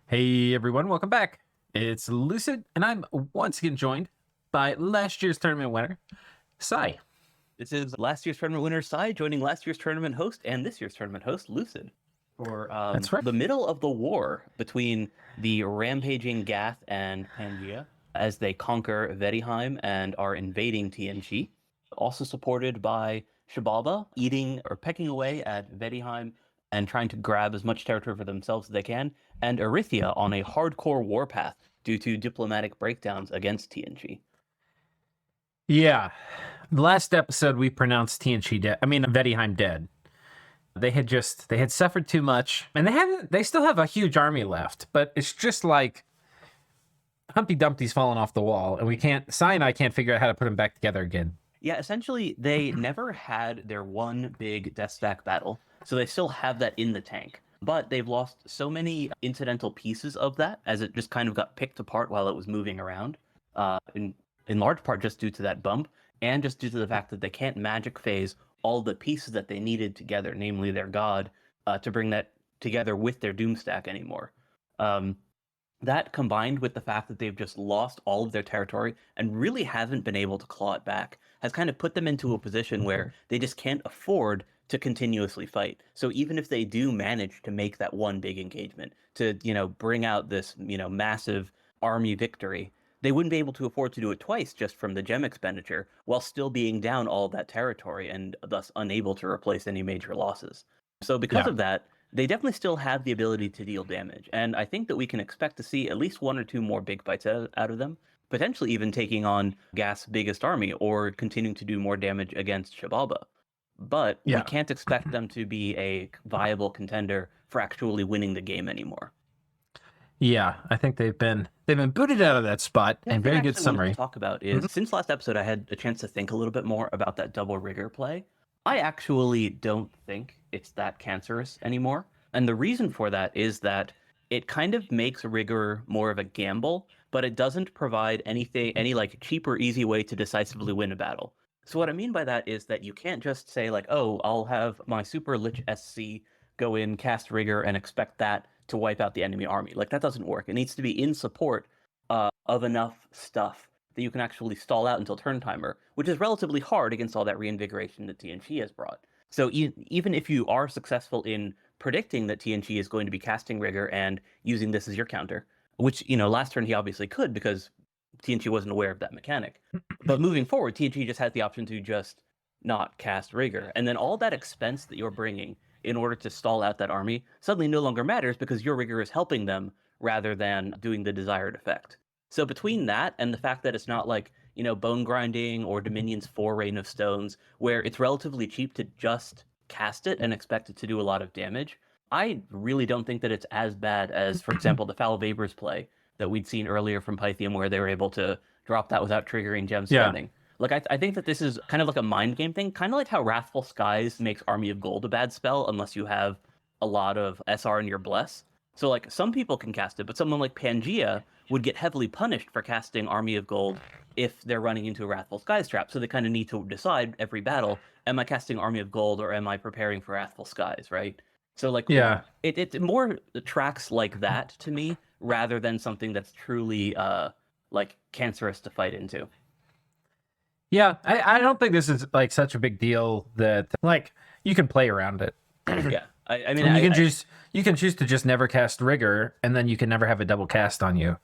Hey everyone, welcome back. It's Lucid, and I'm once again joined by last year's tournament winner, Sai. This is last year's tournament winner, Sai, joining last year's tournament host and this year's tournament host, Lucid, for That's right. the middle of the war between the rampaging Gath and Pangea as they conquer Vaettiheim and are invading TNG. Also supported by Zababa eating or pecking away at Vaettiheim and trying to grab as much territory for themselves as they can, and Erythia on a hardcore warpath due to diplomatic breakdowns against TNG. Yeah, the last episode we pronounced TNG dead. I mean, Vaettiheim dead. They had suffered too much, and they still have a huge army left, but it's just like Humpty Dumpty's fallen off the wall, and Sai and I can't figure out how to put them back together again. Yeah, essentially, they never had their one big death stack battle, so they still have that in the tank. But they've lost so many incidental pieces of that, as it just kind of got picked apart while it was moving around, in large part just due to that bump, and just due to the fact that they can't magic phase all the pieces that they needed together, namely their god, to bring that together with their doom stack anymore. That combined with the fact that they've just lost all of their territory and really haven't been able to claw it back has kind of put them into a position where they just can't afford to continuously fight. So even if they do manage to make that one big engagement to, bring out this, massive army victory, they wouldn't be able to afford to do it twice just from the gem expenditure while still being down all of that territory and thus unable to replace any major losses. So because Yeah. of that, they definitely still have the ability to deal damage, and I think that we can expect to see at least one or two more big fights out of them, potentially even taking on Gath's biggest army or continuing to do more damage against Zababa. But we Yeah. can't expect them to be a viable contender for actually winning the game anymore. Yeah, I think they've been booted out of that spot. Yeah, And the thing very I good actually wanted to summary. talk about is since last episode, I had a chance to think a little bit more about that double rigger play. I actually don't think it's that cancerous anymore. And the reason for that is that it kind of makes rigger more of a gamble, but it doesn't provide any like cheap or easy way to decisively win a battle. So what I mean by that is that you can't just say like, oh, I'll have my super lich SC go in, cast rigger, and expect that to wipe out the enemy army. Like that doesn't work. It needs to be in support of enough stuff that you can actually stall out until turn timer, which is relatively hard against all that reinvigoration that TNG has brought. So even if you are successful in predicting that TNG is going to be casting rigor and using this as your counter, which last turn he obviously could because TNG wasn't aware of that mechanic. But moving forward, TNG just has the option to just not cast rigor, and then all that expense that you're bringing in order to stall out that army suddenly no longer matters because your rigor is helping them rather than doing the desired effect. So between that and the fact that it's not like, bone grinding or Dominion's 4 Rain of Stones, where it's relatively cheap to just cast it and expect it to do a lot of damage, I really don't think that it's as bad as, for example, the Foul Vapors play that we'd seen earlier from Pythium, where they were able to drop that without triggering gem Yeah. spending. Like, I think that this is kind of like a mind game thing, kind of like how Wrathful Skies makes Army of Gold a bad spell unless you have a lot of SR in your Bless. So, like, some people can cast it, but someone like Pangea would get heavily punished for casting Army of Gold if they're running into a Wrathful Skies trap. So they kind of need to decide every battle, am I casting Army of Gold or am I preparing for Wrathful Skies, right? So, like, Yeah. it more tracks like that to me rather than something that's truly, like, cancerous to fight into. Yeah, I don't think this is like such a big deal that like you can play around it. Yeah, I mean, And you can choose to just never cast rigor, and then you can never have a double cast on you.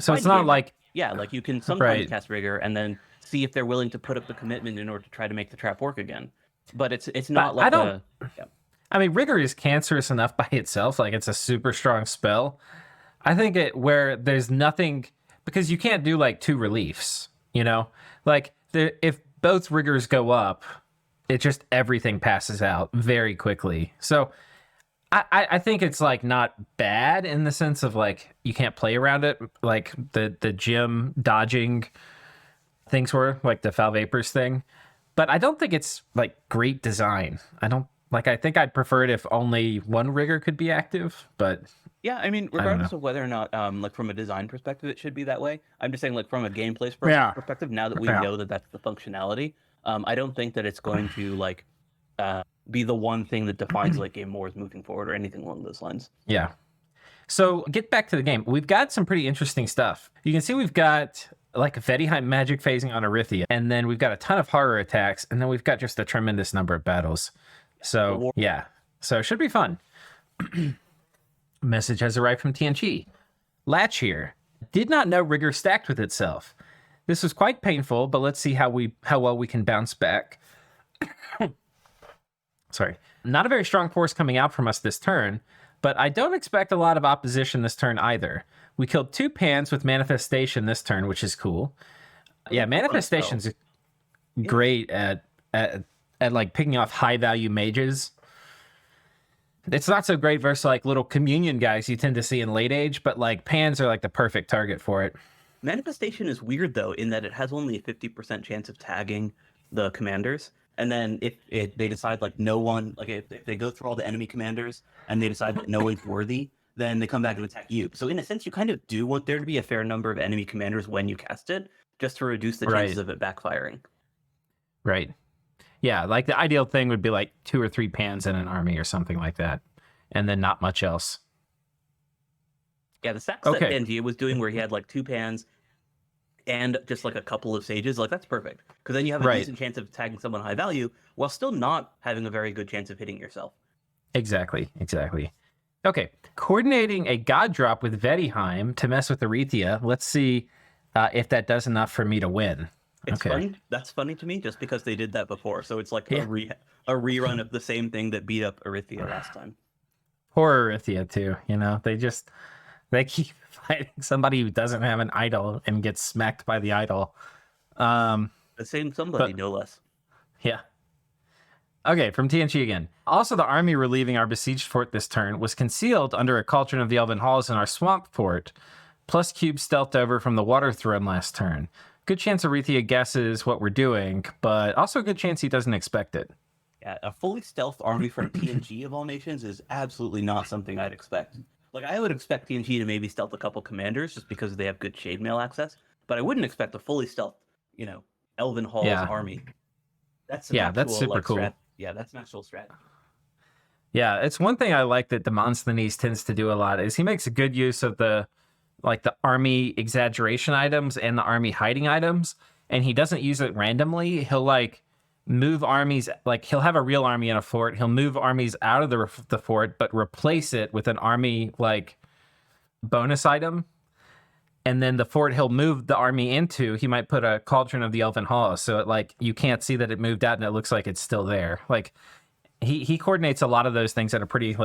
So it's not like yeah, like you can sometimes right. cast rigor and then see if they're willing to put up the commitment in order to try to make the trap work again. But it's not But I like don't. yeah. I mean, rigor is cancerous enough by itself. Like it's a super strong spell. I think it where there's nothing because you can't do like two reliefs. Like if both rigors go up, it just everything passes out very quickly. So I think it's like not bad in the sense of like you can't play around it like the gym dodging things were like the foul vapors thing, but I don't think it's like great design. I think I'd prefer it if only one rigger could be active, but Yeah, I mean, I don't regardless know. of whether or not, like from a design perspective, it should be that way. I'm just saying, like from a gameplay Yeah. perspective, now that we Yeah. know that that's the functionality, I don't think that it's going to like be the one thing that defines like game wars moving forward or anything along those lines. Yeah. So get back to the game. We've got some pretty interesting stuff. You can see we've got like a Vaettiheim magic phasing on Arithia, and then we've got a ton of horror attacks, and then we've got just a tremendous number of battles. So yeah, so it should be fun. Message has arrived from TNG. Latch here. Did not know Rigor stacked with itself. This was quite painful, but let's see how well we can bounce back. Sorry. Not a very strong force coming out from us this turn, but I don't expect a lot of opposition this turn either. We killed 2 Pans with Manifestation this turn, which is cool. Yeah, Manifestation's great at like picking off high value mages. It's not so great versus like little communion guys you tend to see in late age, but like Pans are like the perfect target for it. Manifestation is weird though, in that it has only a 50% chance of tagging the commanders. And then if they decide like no one, like if they go through all the enemy commanders and they decide that no one's worthy, then they come back and attack you. So in a sense, you kind of do want there to be a fair number of enemy commanders when you cast it, just to reduce the chances of it backfiring. Right. Yeah, like the ideal thing would be like 2 or 3 Pans in an army or something like that, and then not much else. Yeah, the stacks that Pangea was doing where he had like 2 Pans and just like a couple of Sages, like that's perfect. Because then you have a decent chance of tagging someone high value while still not having a very good chance of hitting yourself. Exactly. Okay, coordinating a God drop with Vaettiheim to mess with Arithia. Let's see if that does enough for me to win. It's funny. That's funny to me just because they did that before. So it's like a rerun of the same thing that beat up Arithia last time. Poor Arithia too, they keep fighting somebody who doesn't have an idol and gets smacked by the idol. The same somebody, no less. Yeah. Okay, from TNG again. Also, the army relieving our besieged fort this turn was concealed under a cauldron of the Elven Halls in our swamp fort, plus cube stealthed over from the water throne last turn. Good chance Arithia guesses what we're doing, but also a good chance he doesn't expect it. Yeah, a fully stealthed army from TNG of all nations is absolutely not something I'd expect. Like, I would expect TNG to maybe stealth a couple commanders just because they have good shade mail access, but I wouldn't expect a fully stealth, Elven Halls army. That's super cool. That's an actual strategy. Yeah, it's one thing I like that Demosthenes tends to do a lot is he makes a good use of the army exaggeration items and the army hiding items, and he doesn't use it randomly. He'll move armies, he'll have a real army in a fort. He'll move armies out of the fort, but replace it with an army bonus item. And then the fort he'll move the army into, he might put a cauldron of the Elven Halls, so it you can't see that it moved out and it looks like it's still there. He coordinates a lot of those things at a pretty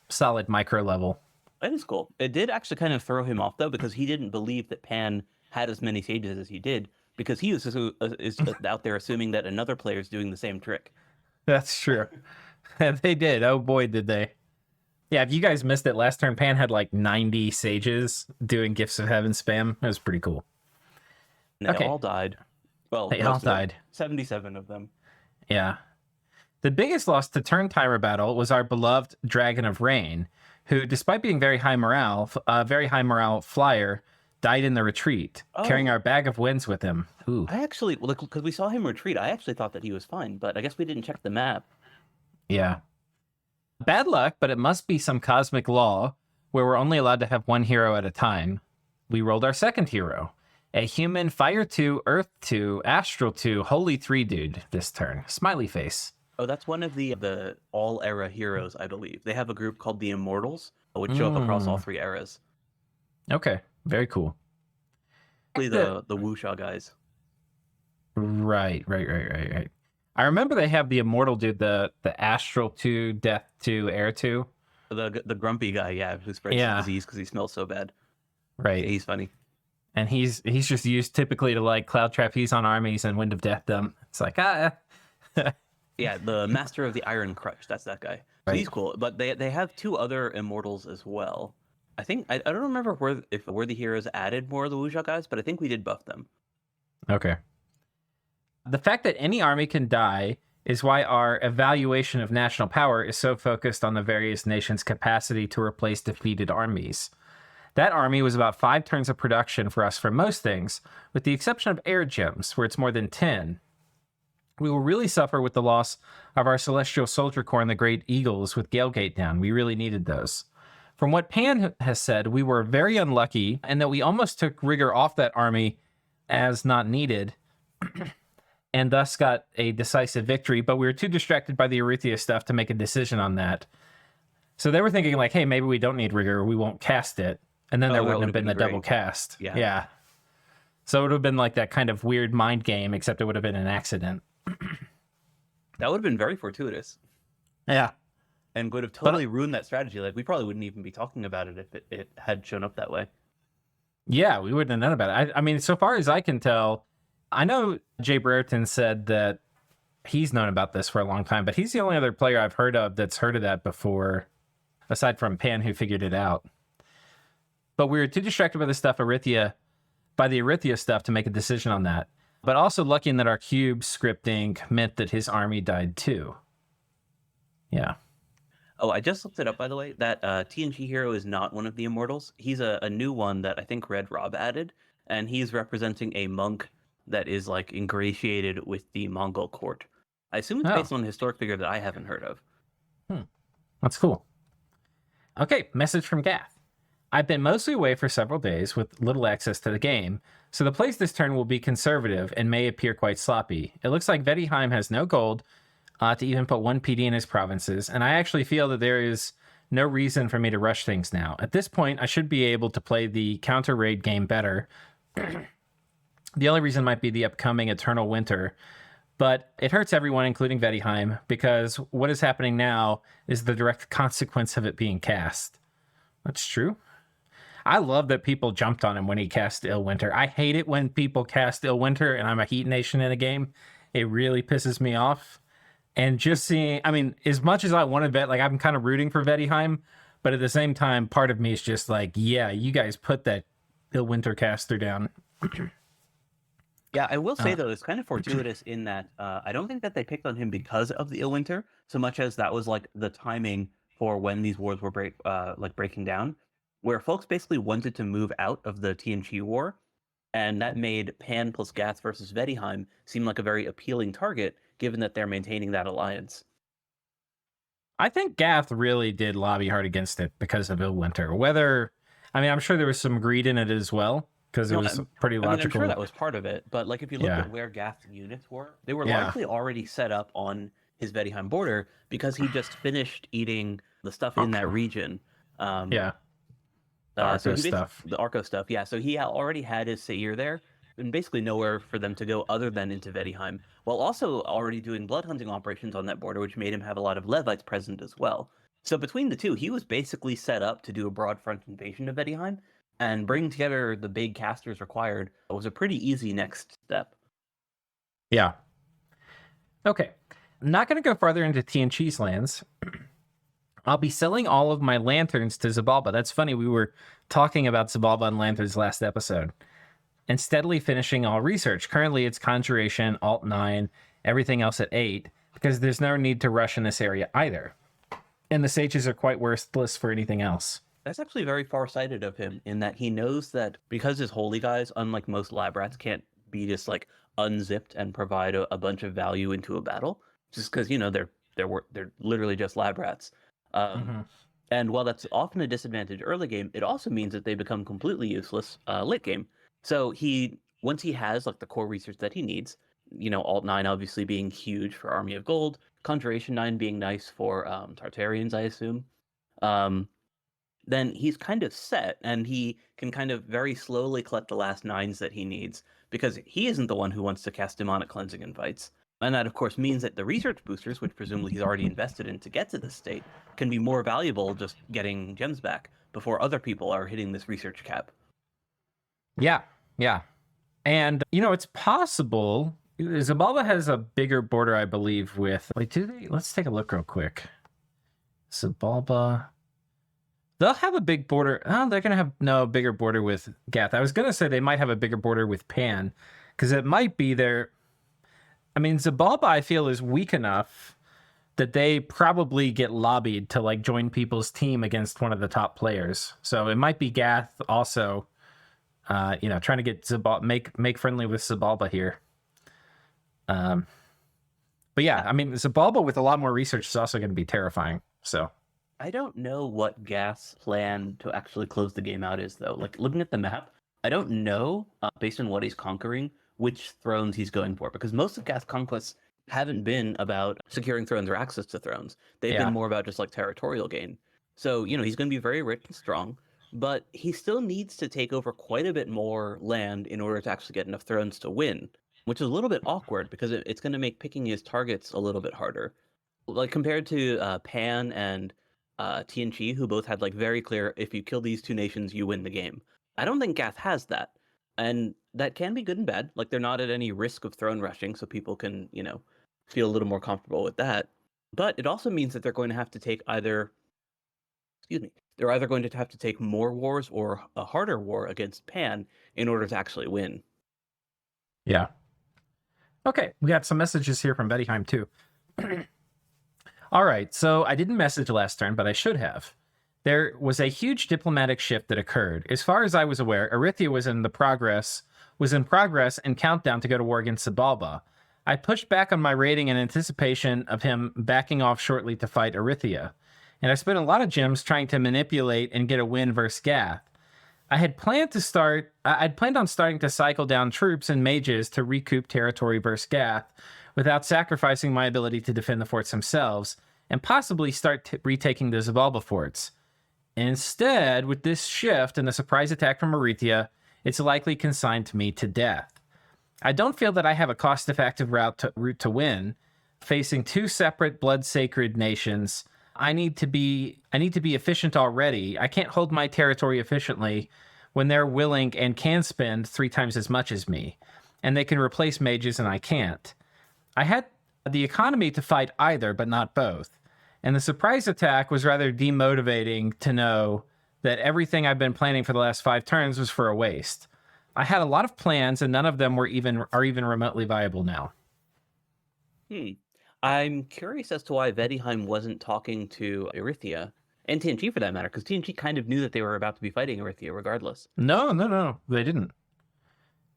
solid micro level. That is cool. It did actually kind of throw him off though, because he didn't believe that Pan had as many sages as he did, because he is out there assuming that another player is doing the same trick. That's true. They did. Oh boy, did they. Yeah, if you guys missed it, last turn Pan had 90 sages doing Gifts of Heaven spam. It was pretty cool. And they all died. Well, they all died. 77 of them. Yeah. The biggest loss to turn timer battle was our beloved Dragon of Rain, who, despite being very high morale flyer, died in the retreat, carrying our bag of winds with him. Ooh. I actually, because we saw him retreat, I actually thought that he was fine, but I guess we didn't check the map. Yeah. Bad luck, but it must be some cosmic law where we're only allowed to have one hero at a time. We rolled our second hero, a human Fire 2, Earth 2, Astral 2, Holy 3 dude this turn. Smiley face. Oh, that's one of the all-era heroes, I believe. They have a group called the Immortals, which show up across all 3 eras. Okay, very cool. The Wuxia guys. Right. I remember they have the Immortal dude, the Astral 2, Death 2, Air 2. The grumpy guy, who spreads the disease because he smells so bad. Right. Yeah, he's funny. And he's just used typically to Cloud Trapeze on armies and Wind of Death them. It's Yeah, the Master of the Iron Crush, that's that guy. So he's cool. But they have 2 other Immortals as well. I think I don't remember if Worthy Heroes added more of the Wuxia guys, but I think we did buff them. Okay. The fact that any army can die is why our evaluation of national power is so focused on the various nations' capacity to replace defeated armies. That army was about 5 turns of production for us for most things, with the exception of air gems, where it's more than 10. We will really suffer with the loss of our Celestial Soldier Corps and the Great Eagles with Galegate down. We really needed those. From what Pan has said, we were very unlucky and that we almost took rigor off that army as not needed and thus got a decisive victory, but we were too distracted by the Erythia stuff to make a decision on that. So they were thinking like, hey, maybe we don't need rigor, we won't cast it. And then there wouldn't have been the double cast. Yeah. So it would have been like that kind of weird mind game, except it would have been an accident. That would have been very fortuitous. Yeah. And would have totally ruined that strategy. Like, we probably wouldn't even be talking about it if it had shown up that way. Yeah, we wouldn't have known about it. I mean, so far as I can tell, I know Jay Brereton said that he's known about this for a long time, but he's the only other player I've heard of that's heard of that before, aside from Pan, who figured it out. But we were too distracted by the Erythia stuff to make a decision on that. But also lucky in that our cube scripting meant that his army died too. Yeah. Oh, I just looked it up, by the way. That TNG hero is not one of the immortals. He's a new one that I think Red Rob added, and he's representing a monk that is like ingratiated with the Mongol court. I assume it's based on a historic figure that I haven't heard of. That's cool. Okay, message from Gath. I've been mostly away for several days with little access to the game, so the plays this turn will be conservative and may appear quite sloppy. It looks like Vaettiheim has no gold to even put one PD in his provinces, and I actually feel that there is no reason for me to rush things now. At this point, I should be able to play the counter-raid game better. The only reason might be the upcoming Eternal Winter, but it hurts everyone, including Vaettiheim, because what is happening now is the direct consequence of it being cast. That's true. I love that people jumped on him when he cast Illwinter. I hate it when people cast Illwinter and I'm a Heat Nation in a game. It really pisses me off. And just seeing, I mean, as much as I want to like I'm kind of rooting for Vaettiheim, but at the same time, part of me is just like, yeah, you guys put that Illwinter caster down. Yeah, I will say, though, it's kind of fortuitous in that I don't think that they picked on him because of the Illwinter, so much as that was like the timing for when these wars were breaking down, where folks basically wanted to move out of the TNG war, and that made Pan plus Gath versus Vaettiheim seem like a very appealing target, given that they're maintaining that alliance. I think Gath really did lobby hard against it because of Illwinter. I'm sure there was some greed in it as well, because it was pretty logical. I'm sure that was part of it, but like if you look at where Gath's units were, they were largely already set up on his Vaettiheim border because he just finished eating the stuff in that region. The Arco stuff. The Arco stuff, yeah. So he already had his Seir there, and basically nowhere for them to go other than into Vaettiheim, while also already doing blood hunting operations on that border, which made him have a lot of Levites present as well. So between the two, he was basically set up to do a broad front invasion of Vaettiheim, and bringing together the big casters required was a pretty easy next step. Yeah. Okay. Not going to go farther into TNG's lands. I'll be selling all of my lanterns to Zababa. That's funny. We were talking about Zababa and lanterns last episode. And steadily finishing all research. Currently, it's Conjuration, Alt 9, everything else at 8, because there's no need to rush in this area either. And the sages are quite worthless for anything else. That's actually very far-sighted of him, in that he knows that because his holy guys, unlike most lab rats, can't be just like unzipped and provide a bunch of value into a battle, just because they're literally just lab rats. And while that's often a disadvantage early game, it also means that they become completely useless late game. So once he has like the core research that he needs, Alt 9 obviously being huge for Army of Gold, Conjuration 9 being nice for Tartarians, I assume. Then he's kind of set, and he can kind of very slowly collect the last 9s that he needs, because he isn't the one who wants to cast demonic cleansing in fights. And that, of course, means that the research boosters, which presumably he's already invested in to get to this state, can be more valuable just getting gems back before other people are hitting this research cap. Yeah. And, it's possible. Zababa has a bigger border, I believe, with... Wait, do they? Let's take a look real quick. Zababa... They'll have a big border. Oh, they're going to have bigger border with Gath. I was going to say they might have a bigger border with Pan, because it might be their... Zababa, I feel, is weak enough that they probably get lobbied to like join people's team against one of the top players. So it might be Gath also, trying to get Zababa, make friendly with Zababa here. But yeah, Zababa with a lot more research is also going to be terrifying. So... I don't know what Gath's plan to actually close the game out is, though. Like, looking at the map, I don't know, based on what he's conquering, which thrones he's going for. Because most of Gath's conquests haven't been about securing thrones or access to thrones. They've been Yeah. more about just, like, territorial gain. So, he's going to be very rich and strong, but he still needs to take over quite a bit more land in order to actually get enough thrones to win, which is a little bit awkward because it's going to make picking his targets a little bit harder. Like, compared to Pan and TNG, who both had like very clear, if you kill these two nations, you win the game. I don't think Gath has that, and that can be good and bad. Like, they're not at any risk of throne rushing, so people can feel a little more comfortable with that. But it also means that they're going to have to take either, excuse me, they're either going to have to take more wars or a harder war against Pan in order to actually win. Yeah. Okay, we got some messages here from Vaettiheim too. All right, so I didn't message last turn, but I should have. There was a huge diplomatic shift that occurred. As far as I was aware, Erythia was in progress and countdown to go to war against Zababa. I pushed back on my rating in anticipation of him backing off shortly to fight Erythia, and I spent a lot of gems trying to manipulate and get a win versus Gath. I'd planned on starting to cycle down troops and mages to recoup territory versus Gath without sacrificing my ability to defend the forts themselves, and possibly start retaking the Zababa forts. Instead, with this shift and the surprise attack from Erythia, it's likely consigned to me to death. I don't feel that I have a cost-effective route to win. Facing two separate blood-sacred nations, I need to be efficient already. I can't hold my territory efficiently when they're willing and can spend 3 times as much as me, and they can replace mages and I can't. I had the economy to fight either, but not both. And the surprise attack was rather demotivating to know that everything I've been planning for the last 5 turns was for a waste. I had a lot of plans, and none of them are even remotely viable now. I'm curious as to why Vaettiheim wasn't talking to Erythia, and TNG for that matter, because TNG kind of knew that they were about to be fighting Erythia regardless. No, they didn't.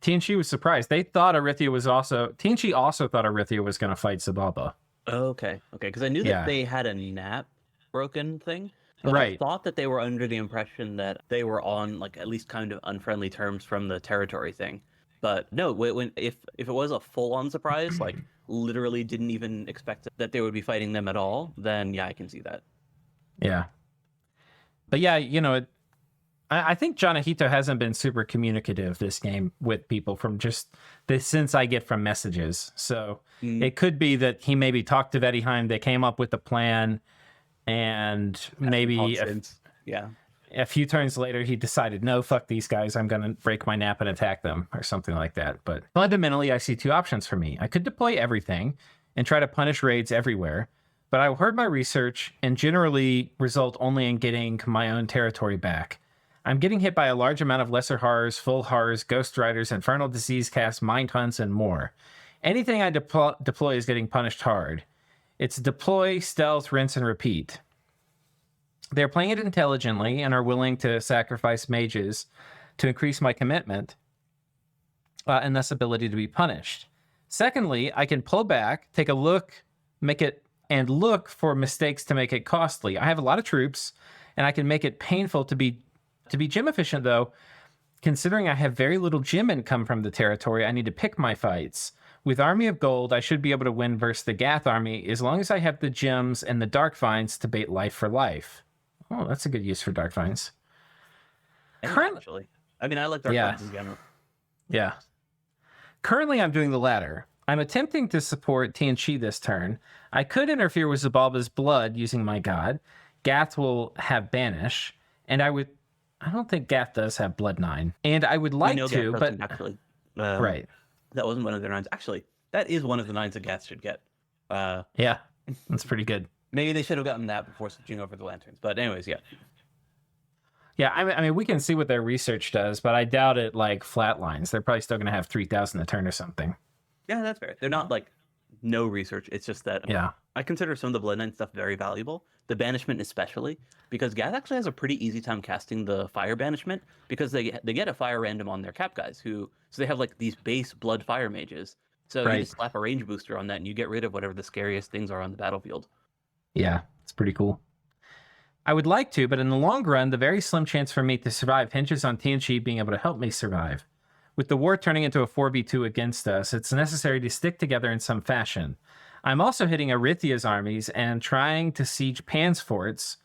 TNG was surprised. They thought TNG also thought Erythia was going to fight Zababa. Okay, because I knew that they had a nap broken thing, but I thought that they were under the impression that they were on like at least kind of unfriendly terms from the territory thing. But no, if it was a full-on surprise, like literally didn't even expect that they would be fighting them at all, then yeah, I can see that. Yeah. But yeah, I think Janahito hasn't been super communicative this game with people from just the sense I get from messages. So it could be that he maybe talked to Vaettiheim, they came up with a plan, and maybe a few turns later he decided, no, fuck these guys, I'm going to break my nap and attack them or something like that. But fundamentally, I see 2 options for me. I could deploy everything and try to punish raids everywhere, but I heard my research and generally result only in getting my own territory back. I'm getting hit by a large amount of lesser horrors, full horrors, ghost riders, infernal disease casts, mind hunts, and more. Anything I deploy is getting punished hard. It's deploy, stealth, rinse, and repeat. They're playing it intelligently and are willing to sacrifice mages to increase my commitment and thus ability to be punished. Secondly, I can pull back, take a look, and look for mistakes to make it costly. I have a lot of troops, and I can make it painful to be gem efficient, though. Considering I have very little gem income from the territory, I need to pick my fights. With Army of Gold, I should be able to win versus the Gath army as long as I have the gems and the Dark Vines to bait life for life. Oh, that's a good use for Dark Vines. Actually, I mean, I like Dark Vines in general. Yeah. Currently, I'm doing the latter. I'm attempting to support TNG this turn. I could interfere with Zababa's blood using my god. Gath will have Banish, and I don't think Gath does have Blood 9. And I would like to, but actually, right. That wasn't one of their 9s. Actually, that is one of the 9s that Gath should get. Yeah, that's pretty good. Maybe they should have gotten that before switching over the lanterns. But anyways, yeah. Yeah, I mean, we can see what their research does, but I doubt it like flatlines. They're probably still going to have 3,000 a turn or something. Yeah, that's fair. They're not like no research. It's just that I consider some of the Blood 9 stuff very valuable. The Banishment especially, because Gath actually has a pretty easy time casting the Fire Banishment because they get a Fire random on their cap guys so they have like these base Blood Fire mages. So you just slap a range booster on that and you get rid of whatever the scariest things are on the battlefield. Yeah, it's pretty cool. I would like to, but in the long run, the very slim chance for me to survive hinges on TNG being able to help me survive. With the war turning into a 4v2 against us, it's necessary to stick together in some fashion. I'm also hitting Arithia's armies and trying to siege Pan's forts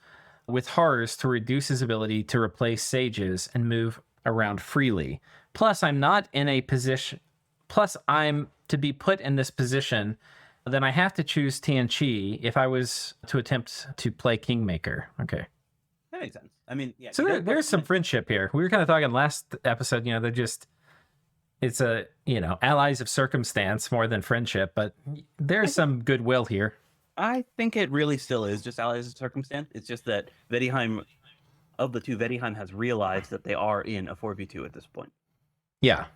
with horrors to reduce his ability to replace sages and move around freely. Plus, I'm not in a position... Plus, I'm to be put in this position, then I have to choose TNG if I was to attempt to play Kingmaker. Okay. That makes sense. I mean, yeah. So there's some friendship here. We were kind of talking last episode, they're just... It's allies of circumstance more than friendship, but there's some goodwill here. I think it really still is just allies of circumstance. It's just that Vaettiheim, of the two, Vaettiheim has realized that they are in a 4v2 at this point. Yeah.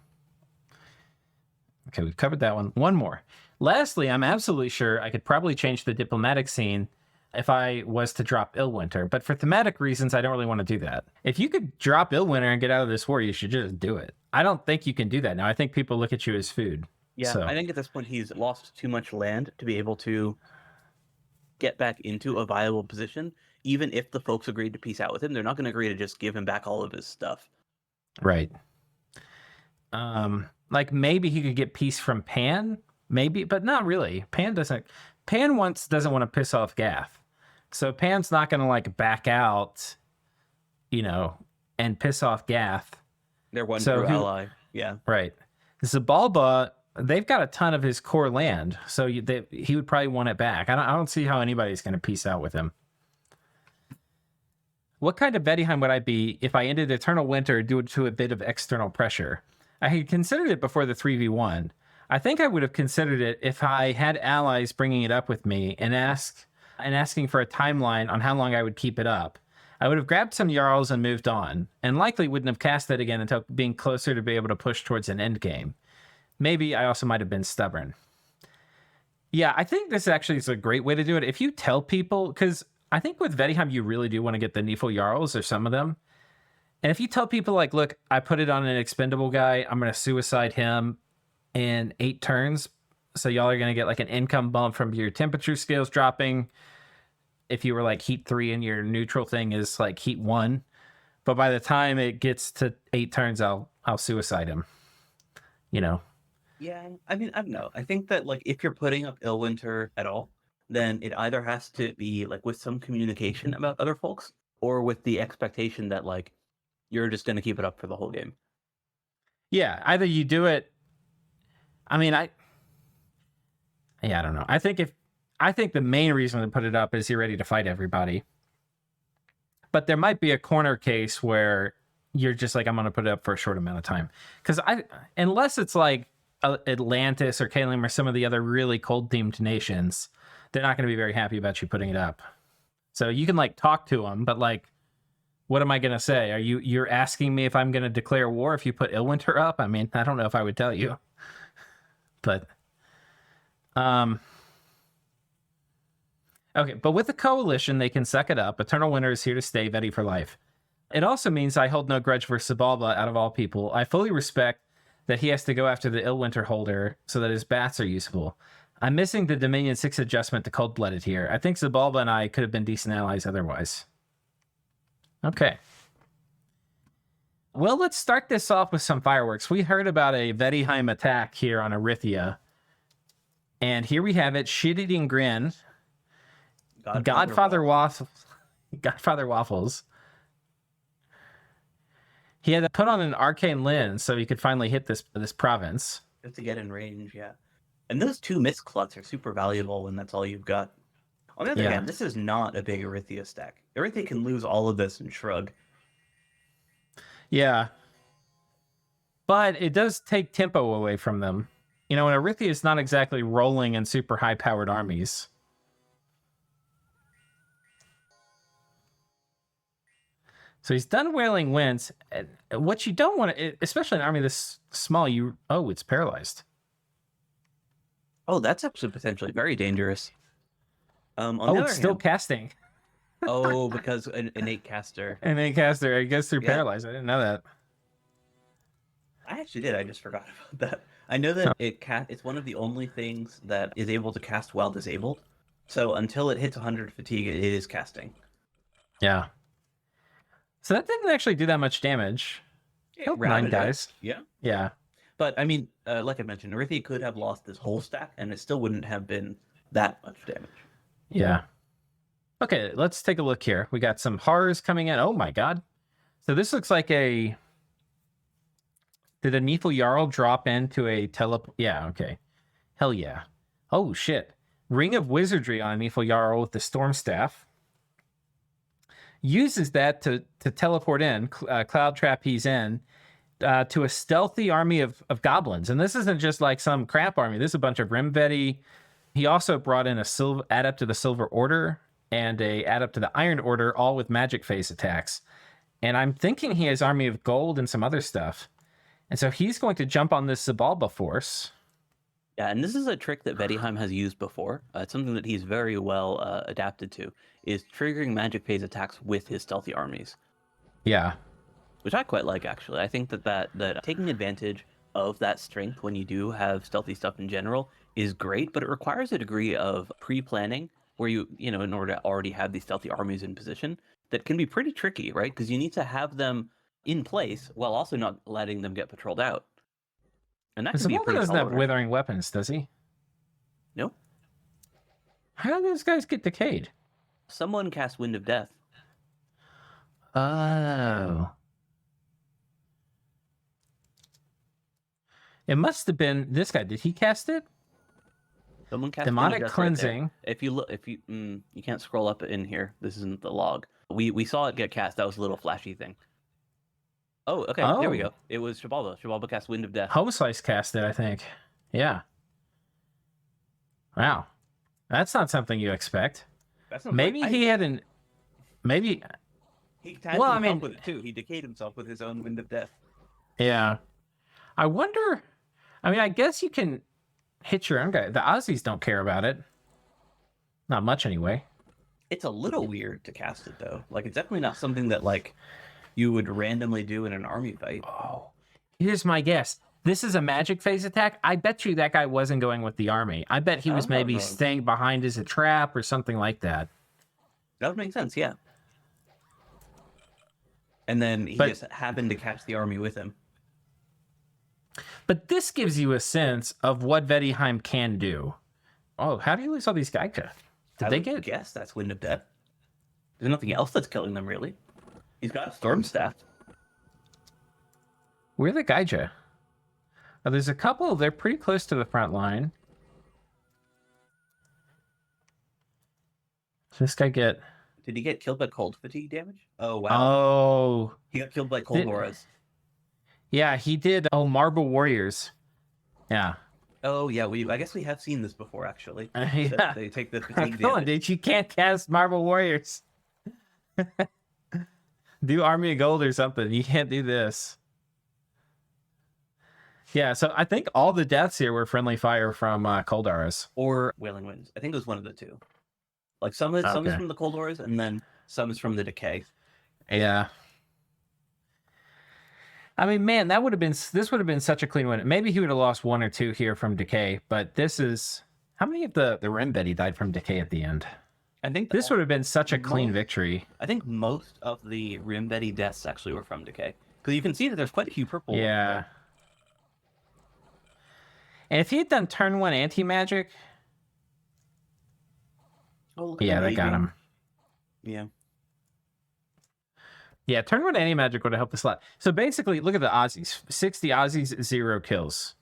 Okay, we've covered that one. One more. Lastly, I'm absolutely sure I could probably change the diplomatic scene if I was to drop Illwinter, but for thematic reasons, I don't really want to do that. If you could drop Illwinter and get out of this war, you should just do it. I don't think you can do that now. I think people look at you as food. Yeah, so. I think at this point he's lost too much land to be able to get back into a viable position. Even if the folks agreed to peace out with him, they're not going to agree to just give him back all of his stuff. Right. Like maybe he could get peace from Pan, maybe, but not really. Pan doesn't want to piss off Gath. So Pan's not going to like back out, and piss off Gath. They're one true ally. Yeah. Right. Zababa, they've got a ton of his core land, so he would probably want it back. I don't see how anybody's going to peace out with him. What kind of Vaettiheim would I be if I ended Eternal Winter due to a bit of external pressure? I had considered it before the 3v1. I think I would have considered it if I had allies bringing it up with me and asking for a timeline on how long I would keep it up. I would have grabbed some Jarls and moved on, and likely wouldn't have cast it again until being closer to be able to push towards an end game. Maybe I also might have been stubborn. Yeah, I think this actually is a great way to do it. If you tell people, because I think with Vaettiheim, you really do want to get the Neefel Jarls or some of them. And if you tell people like, look, I put it on an expendable guy, I'm going to suicide him in 8 turns. So y'all are going to get like an income bump from your temperature scales dropping. If you were like heat 3 and your neutral thing is like heat 1. But by the time it gets to 8 turns, I'll suicide him. Yeah, I mean, I don't know. I think that like if you're putting up Illwinter at all, then it either has to be like with some communication about other folks or with the expectation that like you're just going to keep it up for the whole game. Yeah, either you do it. I mean, I don't know. I think the main reason to put it up is you're ready to fight everybody. But there might be a corner case where you're just like, I'm going to put it up for a short amount of time. Because unless it's like Atlantis or Kalim or some of the other really cold themed nations, they're not going to be very happy about you putting it up. So you can like talk to them, but like, what am I going to say? You're asking me if I'm going to declare war if you put Illwinter up? I mean, I don't know if I would tell you. But okay, but with the coalition, they can suck it up. Eternal Winter is here to stay, Vetti for life. It also means I hold no grudge for Zababa out of all people. I fully respect that he has to go after the Illwinter holder so that his bats are useful. I'm missing the Dominion 6 adjustment to cold-blooded here. I think Zababa and I could have been decent allies otherwise. Okay. Well, let's start this off with some fireworks. We heard about a Vaettiheim attack here on Arithia. And here we have it, shit-eating grin. Godfather Waffles. He had to put on an arcane lens so he could finally hit this province. Just to get in range, yeah. And those 2 mist clots are super valuable when that's all you've got. On the other hand, this is not a big Arithia stack. Arithia can lose all of this and shrug. Yeah. But it does take tempo away from them. And Arithia is not exactly rolling in super high-powered armies. So he's done Wailing Winds. What you don't want to, especially an army this small, it's paralyzed. Oh, that's actually potentially very dangerous. It's still casting. Because an innate caster. Innate caster, I guess they're paralyzed. I didn't know that. I actually did. I just forgot about that. I know that it's one of the only things that is able to cast while disabled. So until it hits 100 fatigue, it is casting. Yeah. So that didn't actually do that much damage. Killed 9 guys. Yeah. Yeah. But I mean, like I mentioned, Rithi could have lost this whole stack, and it still wouldn't have been that much damage. Yeah. Okay, let's take a look here. We got some horrors coming in. Oh my god. So this looks like a... Did a Neithel Jarl drop into a Yeah, okay. Hell yeah. Oh shit. Ring of Wizardry on a Neithel Jarl with the Storm Staff. Uses that to teleport in, Cloud Trap he's in, to a stealthy army of goblins. And this isn't just like some crap army. This is a bunch of Rimvetti. He also brought in a Adept to the Silver Order and a Adept to the Iron Order, all with magic phase attacks. And I'm thinking he has Army of Gold and some other stuff. And so he's going to jump on this Zababa force. Yeah, and this is a trick that Vaettiheim has used before. It's something that he's very well adapted to, is triggering magic phase attacks with his stealthy armies. Yeah. Which I quite like, actually. I think that taking advantage of that strength when you do have stealthy stuff in general is great, but it requires a degree of pre-planning where you know, in order to already have these stealthy armies in position, that can be pretty tricky, right? Because you need to have them in place while also not letting them get patrolled out. And that can be pretty doesn't have solid. withering weapons, does he? No. How do those guys get decayed? Someone cast Wind of Death. Oh. It must have been this guy. Did he cast it? Someone cast Demonic Wind of Death Cleansing. Right there. If you look, you can't scroll up in here. This isn't the log. We saw it get cast. That was a little flashy thing. Oh, okay. There we go. It was Zababa. Zababa cast Wind of Death. Home Slice cast it, I think. Yeah. Wow. That's not something you expect. Maybe he hadn't. Maybe. He tagged himself with it too. He decayed himself with his own Wind of Death. Yeah. I wonder. I mean, I guess you can hit your own guy. The Aussies don't care about it. Not much, anyway. It's a little weird to cast it though. Like, it's definitely not something that like you would randomly do in an army fight. Oh, here's my guess. This is a magic phase attack. I bet you that guy wasn't going with the army. I bet he was maybe staying behind as a trap or something like that. That would make sense, yeah. And then he just happened to catch the army with him. But this gives you a sense of what Vaettiheim can do. Oh, how do you lose all these Gaika? Did they get? Guess that's Wind of Death. There's nothing else that's killing them, really. He's got a Storm Staff. Where are the Gaija? Oh, there's a couple. They're pretty close to the front line. Does this guy get... Did he get killed by cold fatigue damage? Oh, wow. Oh. He got killed by cold auras. Yeah, he did. Oh, Marble Warriors. Yeah. Oh, yeah. I guess we have seen this before, actually. Yeah. They take the fatigue Come on, damage. dude. You can't cast Marble Warriors. Do Army of Gold or something. You can't do this. Yeah, so I think all the deaths here were friendly fire from Cold Auras. Or Wailing Winds. I think it was one of the two. Like, some is from the cold auras, and then some is from the decay. Yeah. I mean, man, this would have been such a clean win. Maybe he would have lost 1 or 2 here from decay, but this is... How many of the Rimvetti died from decay at the end? I think this would have been such a clean victory. I think most of the Rimvetti deaths actually were from decay. Because you can see that there's quite a few purple. Yeah. And if he had done turn 1 anti-magic... Oh, yeah, that got him. Yeah. Yeah, turn 1 anti-magic would have helped us a lot. So basically, look at the Aussies. 60 Aussies, 0 kills.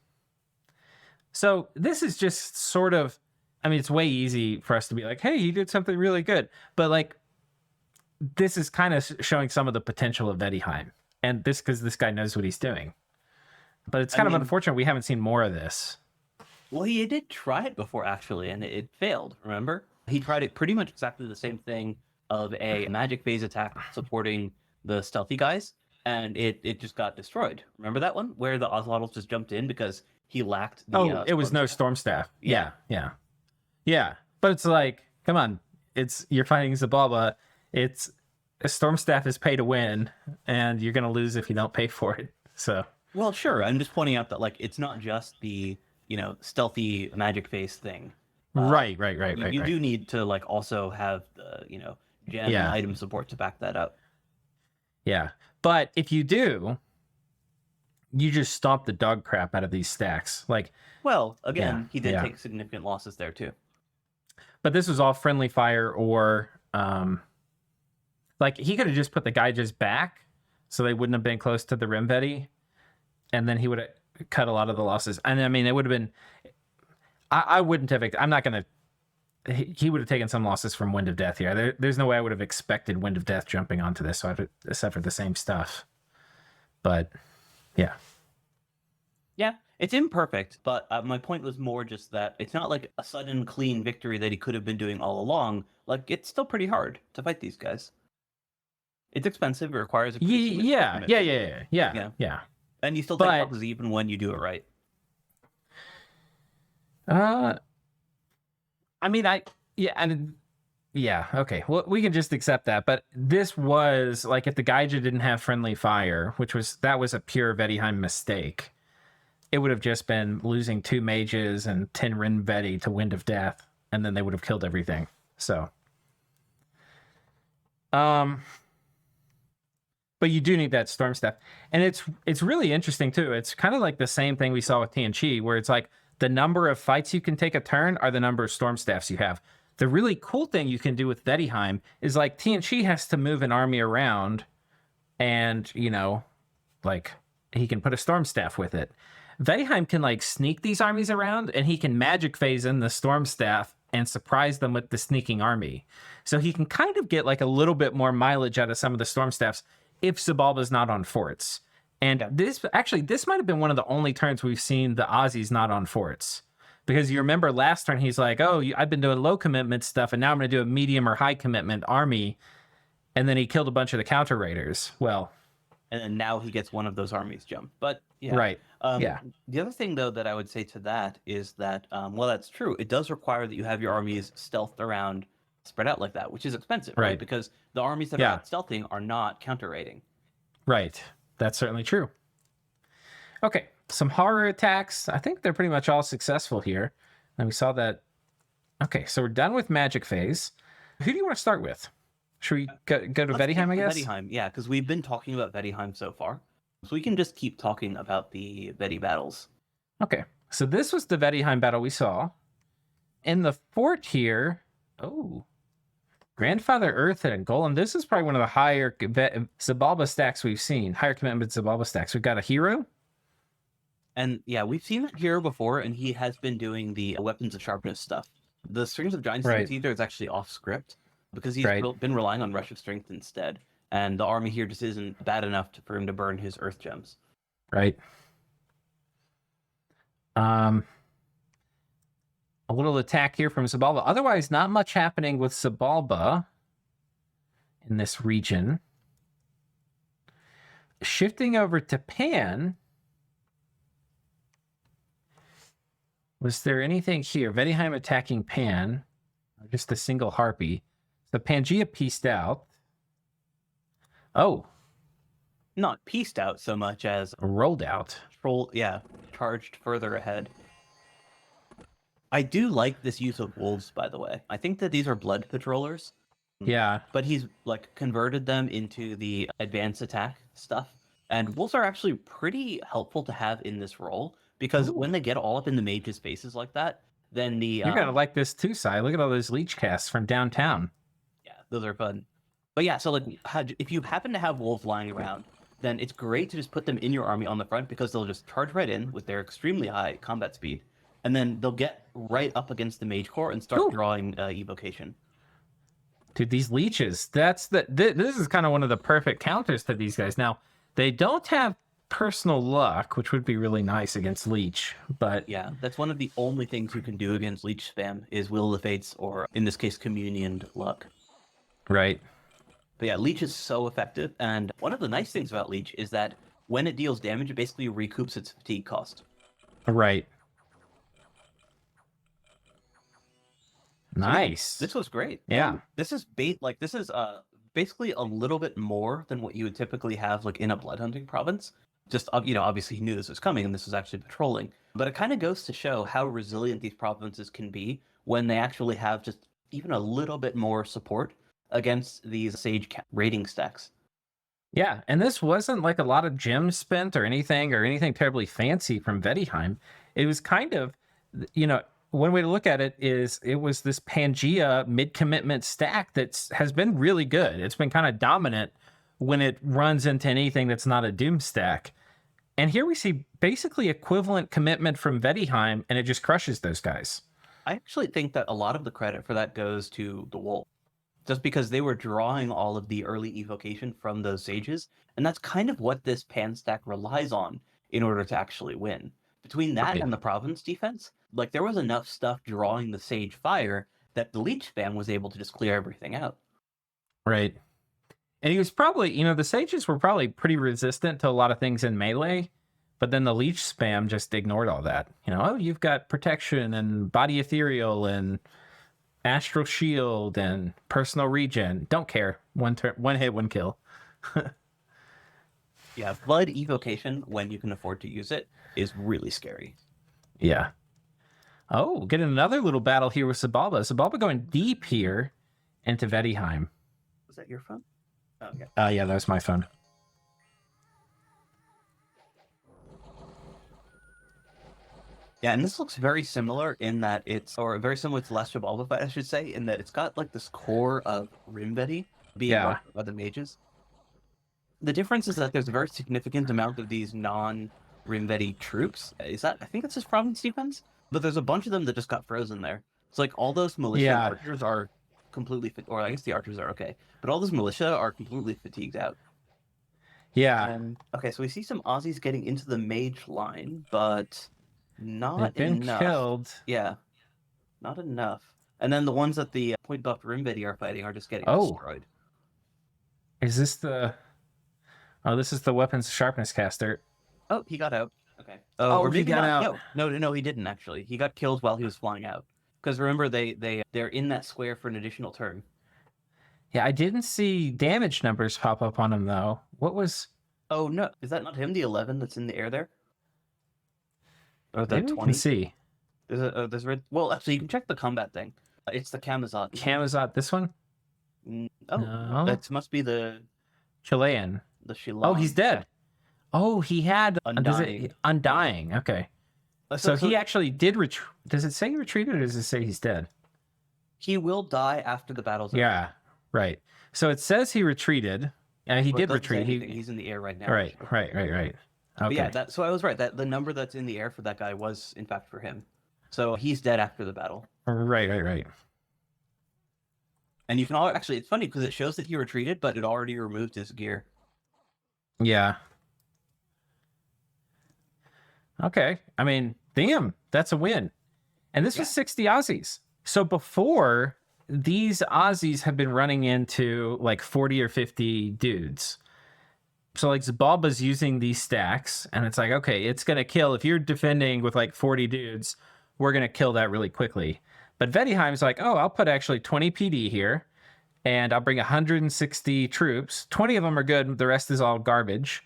So this is just sort of... I mean, it's way easy for us to be like, hey, he did something really good. But, like, this is kind of showing some of the potential of Vaettiheim. And this because this guy knows what he's doing. But it's kind of unfortunate we haven't seen more of this. Well, he did try it before, actually, and it failed, remember? He tried it pretty much exactly the same thing of a magic phase attack supporting the stealthy guys, and it just got destroyed. Remember that one? Where the Ocelotls just jumped in because he lacked the... it was no Storm Staff. Yeah. But it's like, come on. You're fighting Zababa. It's... A Storm Staff is pay to win, and you're going to lose if you don't pay for it. So... Well, sure. I'm just pointing out that, like, it's not just the, stealthy magic face thing. Right. You do need to, like, also have the, gem and item support to back that up. Yeah. But if you do, you just stomp the dog crap out of these stacks. Like, well, again, he did take significant losses there too. But this was all friendly fire or like he could have just put the Geiges back so they wouldn't have been close to the Rimvetti, and then he would have cut a lot of the losses. And I mean, it would have been I wouldn't have I'm not gonna he would have taken some losses from Wind of Death here. There's no way I would have expected Wind of Death jumping onto this, so I've suffered the same stuff. But yeah. Yeah, it's imperfect, but my point was more just that it's not like a sudden clean victory that he could have been doing all along. Like, it's still pretty hard to fight these guys. It's expensive. It requires a yeah. And you still take losses even when you do it right. I mean, okay. Well, we can just accept that. But this was like if the Gaija didn't have friendly fire, that was a pure Vaettiheim mistake. It would have just been losing 2 mages and 10 Rinvetti to Wind of Death, and then they would have killed everything. So, but you do need that storm staff, and it's really interesting too. It's kind of like the same thing we saw with Tianqi, where it's like the number of fights you can take a turn are the number of storm staffs you have. The really cool thing you can do with Vaettiheim is like Tianqi has to move an army around, and like he can put a storm staff with it. Vaettiheim can like sneak these armies around, and he can magic phase in the storm staff and surprise them with the sneaking army. So he can kind of get like a little bit more mileage out of some of the storm staffs if Zababa's not on forts. And this might have been one of the only turns we've seen the Aussies not on forts. Because you remember last turn, he's like, I've been doing low commitment stuff, and now I'm going to do a medium or high commitment army. And then he killed a bunch of the counter raiders. Well, and then now he gets one of those armies jumped. But yeah. Right. The other thing, though, that I would say to that is that, well, that's true. It does require that you have your armies stealthed around, spread out like that, which is expensive, right? Because the armies that are out stealthing are not counter raiding. Right. That's certainly true. Okay. Some horror attacks. I think they're pretty much all successful here. And we saw that. Okay. So we're done with magic phase. Who do you want to start with? Should we go to Vaettiheim, I guess? Vaettiheim, yeah, because we've been talking about Vaettiheim so far. So we can just keep talking about the Vetti battles. Okay. So this was the Vaettiheim battle we saw. In the fort here, Grandfather Earth and Golem. This is probably one of the higher Zababa stacks we've seen. Higher commitment Zababa stacks. We've got a hero. And yeah, we've seen that hero before, and he has been doing the weapons of sharpness stuff. The Strings of Giants Eater is actually off script because he's been relying on Rush of Strength instead. And the army here just isn't bad enough for him to burn his Earth Gems. Right. A little attack here from Zababa. Otherwise, not much happening with Zababa in this region. Shifting over to Pan. Was there anything here? Vaettiheim attacking Pan. Or just a single Harpy. So Pangea pieced out. Oh. Not pieced out so much as... rolled out. Charged further ahead. I do like this use of wolves, by the way. I think that these are blood patrollers. Yeah. But he's like converted them into the advanced attack stuff. And wolves are actually pretty helpful to have in this role because when they get all up in the mage's faces like that, then the... You're going to like this too, Sai. Look at all those leech casts from downtown. Yeah, those are fun. But yeah, so like if you happen to have wolves lying around, then it's great to just put them in your army on the front because they'll just charge right in with their extremely high combat speed. And then they'll get right up against the mage core and start drawing evocation. Dude, these leeches, this is kind of one of the perfect counters to these guys. Now, they don't have personal luck, which would be really nice against leech, but... Yeah, that's one of the only things you can do against leech spam is Will of the Fates, or in this case, Communioned Luck. Right. But yeah, leech is so effective, and one of the nice things about leech is that when it deals damage, it basically recoups its fatigue cost. Right. Nice. This was great. Yeah. This is basically a little bit more than what you would typically have like in a blood hunting province. Just obviously he knew this was coming and this was actually patrolling. But it kind of goes to show how resilient these provinces can be when they actually have just even a little bit more support against these Sage rating stacks. Yeah, and this wasn't like a lot of gems spent or anything terribly fancy from Vaettiheim. It was kind of, one way to look at it is it was this Pangea mid-commitment stack that has been really good. It's been kind of dominant when it runs into anything that's not a Doom stack. And here we see basically equivalent commitment from Vaettiheim, and it just crushes those guys. I actually think that a lot of the credit for that goes to the Wolf, just because they were drawing all of the early evocation from those sages, and that's kind of what this pan stack relies on in order to actually win. Between that and the province defense, like there was enough stuff drawing the sage fire that the leech spam was able to just clear everything out. Right. And he was probably, the sages were probably pretty resistant to a lot of things in melee, but then the leech spam just ignored all that. You've got protection and body ethereal and astral shield and personal regen. Don't care. One hit, one kill. Yeah, blood evocation, when you can afford to use it, is really scary. Yeah. Oh, getting another little battle here with Zababa. Zababa going deep here into Vaettiheim. Was that your phone? Oh, okay. Yeah, that was my phone. Yeah, and this looks very similar in that or very similar to last Zababa fight, I should say, in that it's got like this core of Rimvedi being worked by the mages. The difference is that there's a very significant amount of these non-Rimvedi troops. I think it's just province defense? But there's a bunch of them that just got frozen there. It's like all those militia archers are completely or I guess the archers are okay, but all those militia are completely fatigued out. Yeah. Okay, so we see some Aussies getting into the mage line, but not They've been enough. Killed. Yeah, not enough. And then the ones that the point buffed Rimvedi are fighting are just getting destroyed. Is this the? Oh, this is the weapons sharpness caster. Oh, he got out. Okay. Or he got out. No, he didn't actually. He got killed while he was flying out. Because remember, they're in that square for an additional turn. Yeah, I didn't see damage numbers pop up on him though. What was? Oh no, is that not him? The 11 that's in the air there. Or the Maybe 20? We can see. There's red. Well, actually, you can check the combat thing. It's the Camazot. Camazot, this one? Oh, no. That must be the Chilean. The Shilon. Oh, he's dead. Oh, he had Undying. Undying. Okay. So he actually did retreat. Does it say he retreated or does it say he's dead? He will die after the battle's over. Yeah, right. So it says he retreated. He did retreat. He's in the air right now. Right. Okay. But yeah, so I was right. That the number that's in the air for that guy was, in fact, for him. So he's dead after the battle. Right. And you can actually, it's funny because it shows that he retreated, but it already removed his gear. Yeah. Okay. I mean, damn, that's a win. And this was 60 Aussies. So before, these Aussies have been running into like 40 or 50 dudes. So like Zababa's using these stacks, and it's like, okay, it's going to kill. If you're defending with like 40 dudes, we're going to kill that really quickly. But Vaettiheim's like, oh, I'll put actually 20 PD here, and I'll bring 160 troops. 20 of them are good. The rest is all garbage.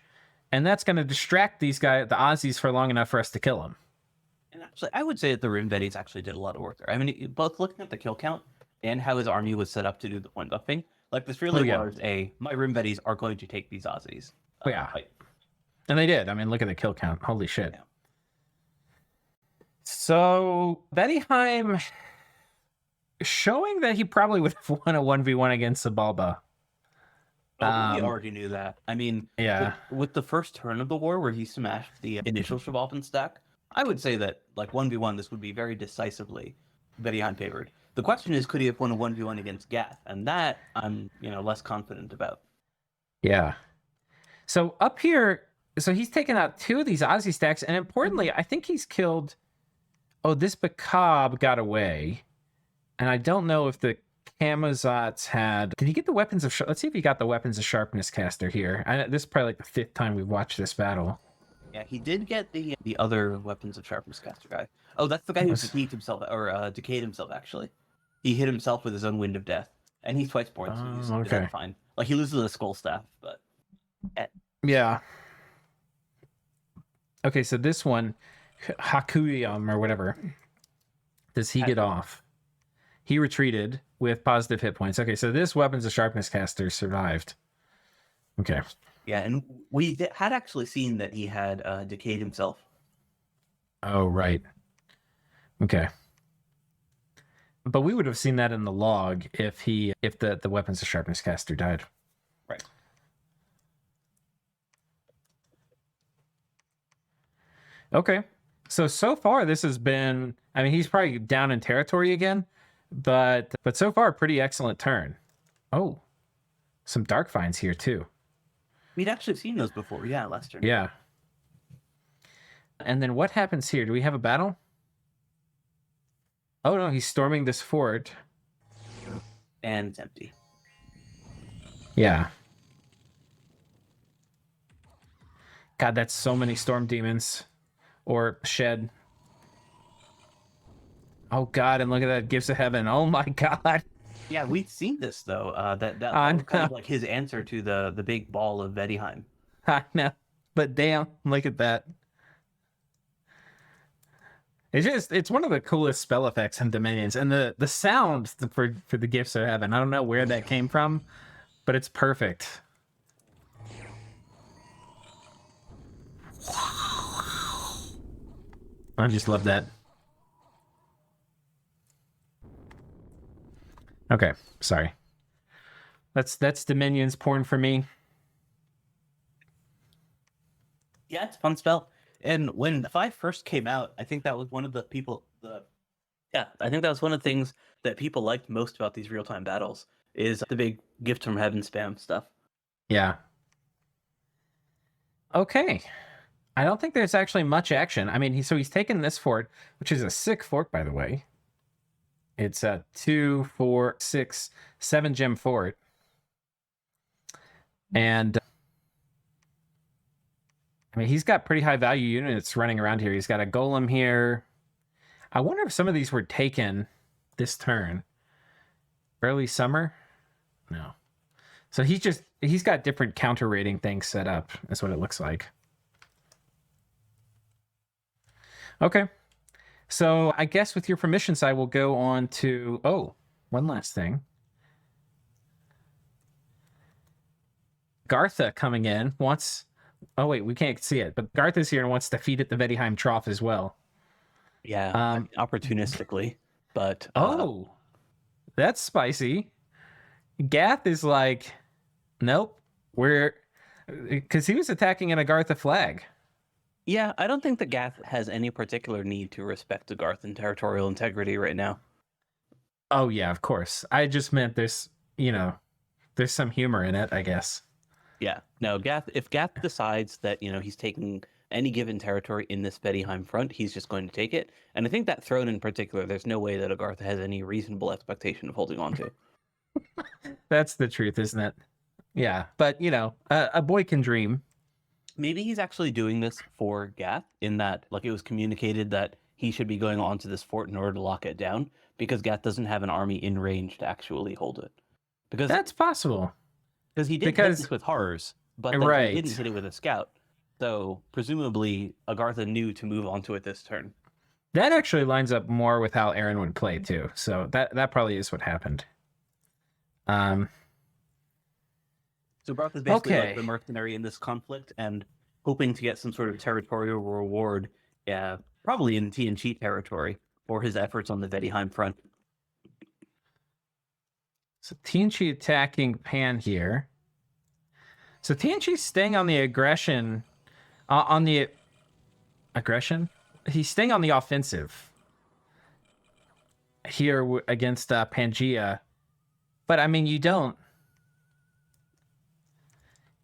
And that's going to distract these guys, the Aussies, for long enough for us to kill them. And actually, I would say that the Rimvedis actually did a lot of work there. I mean, both looking at the kill count and how his army was set up to do the point buffing, like this really was my Rimvedis are going to take these Aussies. Fight. And they did. I mean, look at the kill count. Holy shit. Yeah. So Vaettiheim showing that he probably would have won a 1v1 against Zababa. We already knew that. I mean, with the first turn of the war where he smashed the initial Shabalpin stack, I would say that, like, 1v1, this would be very decisively Vaettiheim favored. The question is, could he have won a 1v1 against Gath? And that I'm, less confident about. Yeah. So up here, so he's taken out 2 of these Aussie stacks, and importantly, I think he's killed... Oh, this Bakab got away. And I don't know if the Camazots had... Did he get the weapons of... Let's see if he got the weapons of sharpness caster here. This is probably like the 5th time we've watched this battle. Yeah, he did get the other weapons of sharpness caster guy. Oh, that's the guy who decayed himself, actually. He hit himself with his own wind of death. And he's twice born, so he's fine. Like, he loses a skull staff, but... Yeah. Okay, so this one, Hakuyam or whatever, does he get off? He retreated with positive hit points. Okay, so this Weapons of Sharpness caster survived. Okay. Yeah, and we had actually seen that he had decayed himself. Oh, right. Okay. But we would have seen that in the log if the Weapons of Sharpness caster died. Right. Okay. So far this has been, I mean, he's probably down in territory again, but so far pretty excellent turn. Oh. Some dark finds here too. We'd actually seen those before, yeah, last turn. Yeah. And then what happens here? Do we have a battle? Oh no, he's storming this fort. And it's empty. Yeah. God, that's so many storm demons. Or shed. Oh God, and look at that, Gifts of Heaven. Oh my God. Yeah, we've seen this though. That was kind of like his answer to the big ball of Vaettiheim. I know. But damn, look at that. It's one of the coolest spell effects in Dominions, and the sound for the Gifts of Heaven. I don't know where that came from, but it's perfect. I just love that. Okay, sorry. That's Dominion's porn for me. Yeah, it's a fun spell. And when 5 first came out, I think that was one of the I think that was one of the things that people liked most about these real-time battles is the big gift from heaven spam stuff. Yeah. Okay. I don't think there's actually much action. I mean, he's taken this fort, which is a sick fort, by the way. It's a 2, 4, 6, 7 gem fort. And I mean, he's got pretty high value units running around here. He's got a golem here. I wonder if some of these were taken this turn. Early summer? No. So he's got different counter rating things set up. That's what it looks like. Okay. So I guess with your permissions, I will go on to, one last thing. Gartha coming in wants, oh wait, we can't see it, but Garth is here and wants to feed at the Vaettiheim Trough as well. Yeah, opportunistically, but... that's spicy. Gath is like, nope, because he was attacking an Agartha flag. Yeah, I don't think that Gath has any particular need to respect Agarthan territorial integrity right now. Oh yeah, of course. I just meant there's some humor in it, I guess. Yeah, no, if Gath decides that, he's taking any given territory in this Vaettiheim front, he's just going to take it. And I think that throne in particular, there's no way that Agartha has any reasonable expectation of holding on to. That's the truth, isn't it? Yeah, but, a boy can dream. Maybe he's actually doing this for Gath, in that, like, it was communicated that he should be going on to this fort in order to lock it down, because Gath doesn't have an army in range to actually hold it. Because that's possible. Because he did hit this with horrors, but then he didn't hit it with a scout. So presumably Agartha knew to move onto it this turn. That actually lines up more with how Aaron would play too. So that probably is what happened. So Garth is basically like the mercenary in this conflict and hoping to get some sort of territorial reward, probably in TNG territory, for his efforts on the Vaettiheim front. So TNG attacking Pan here. So TNG's staying on the aggression. He's staying on the offensive here against Pangea. But I mean,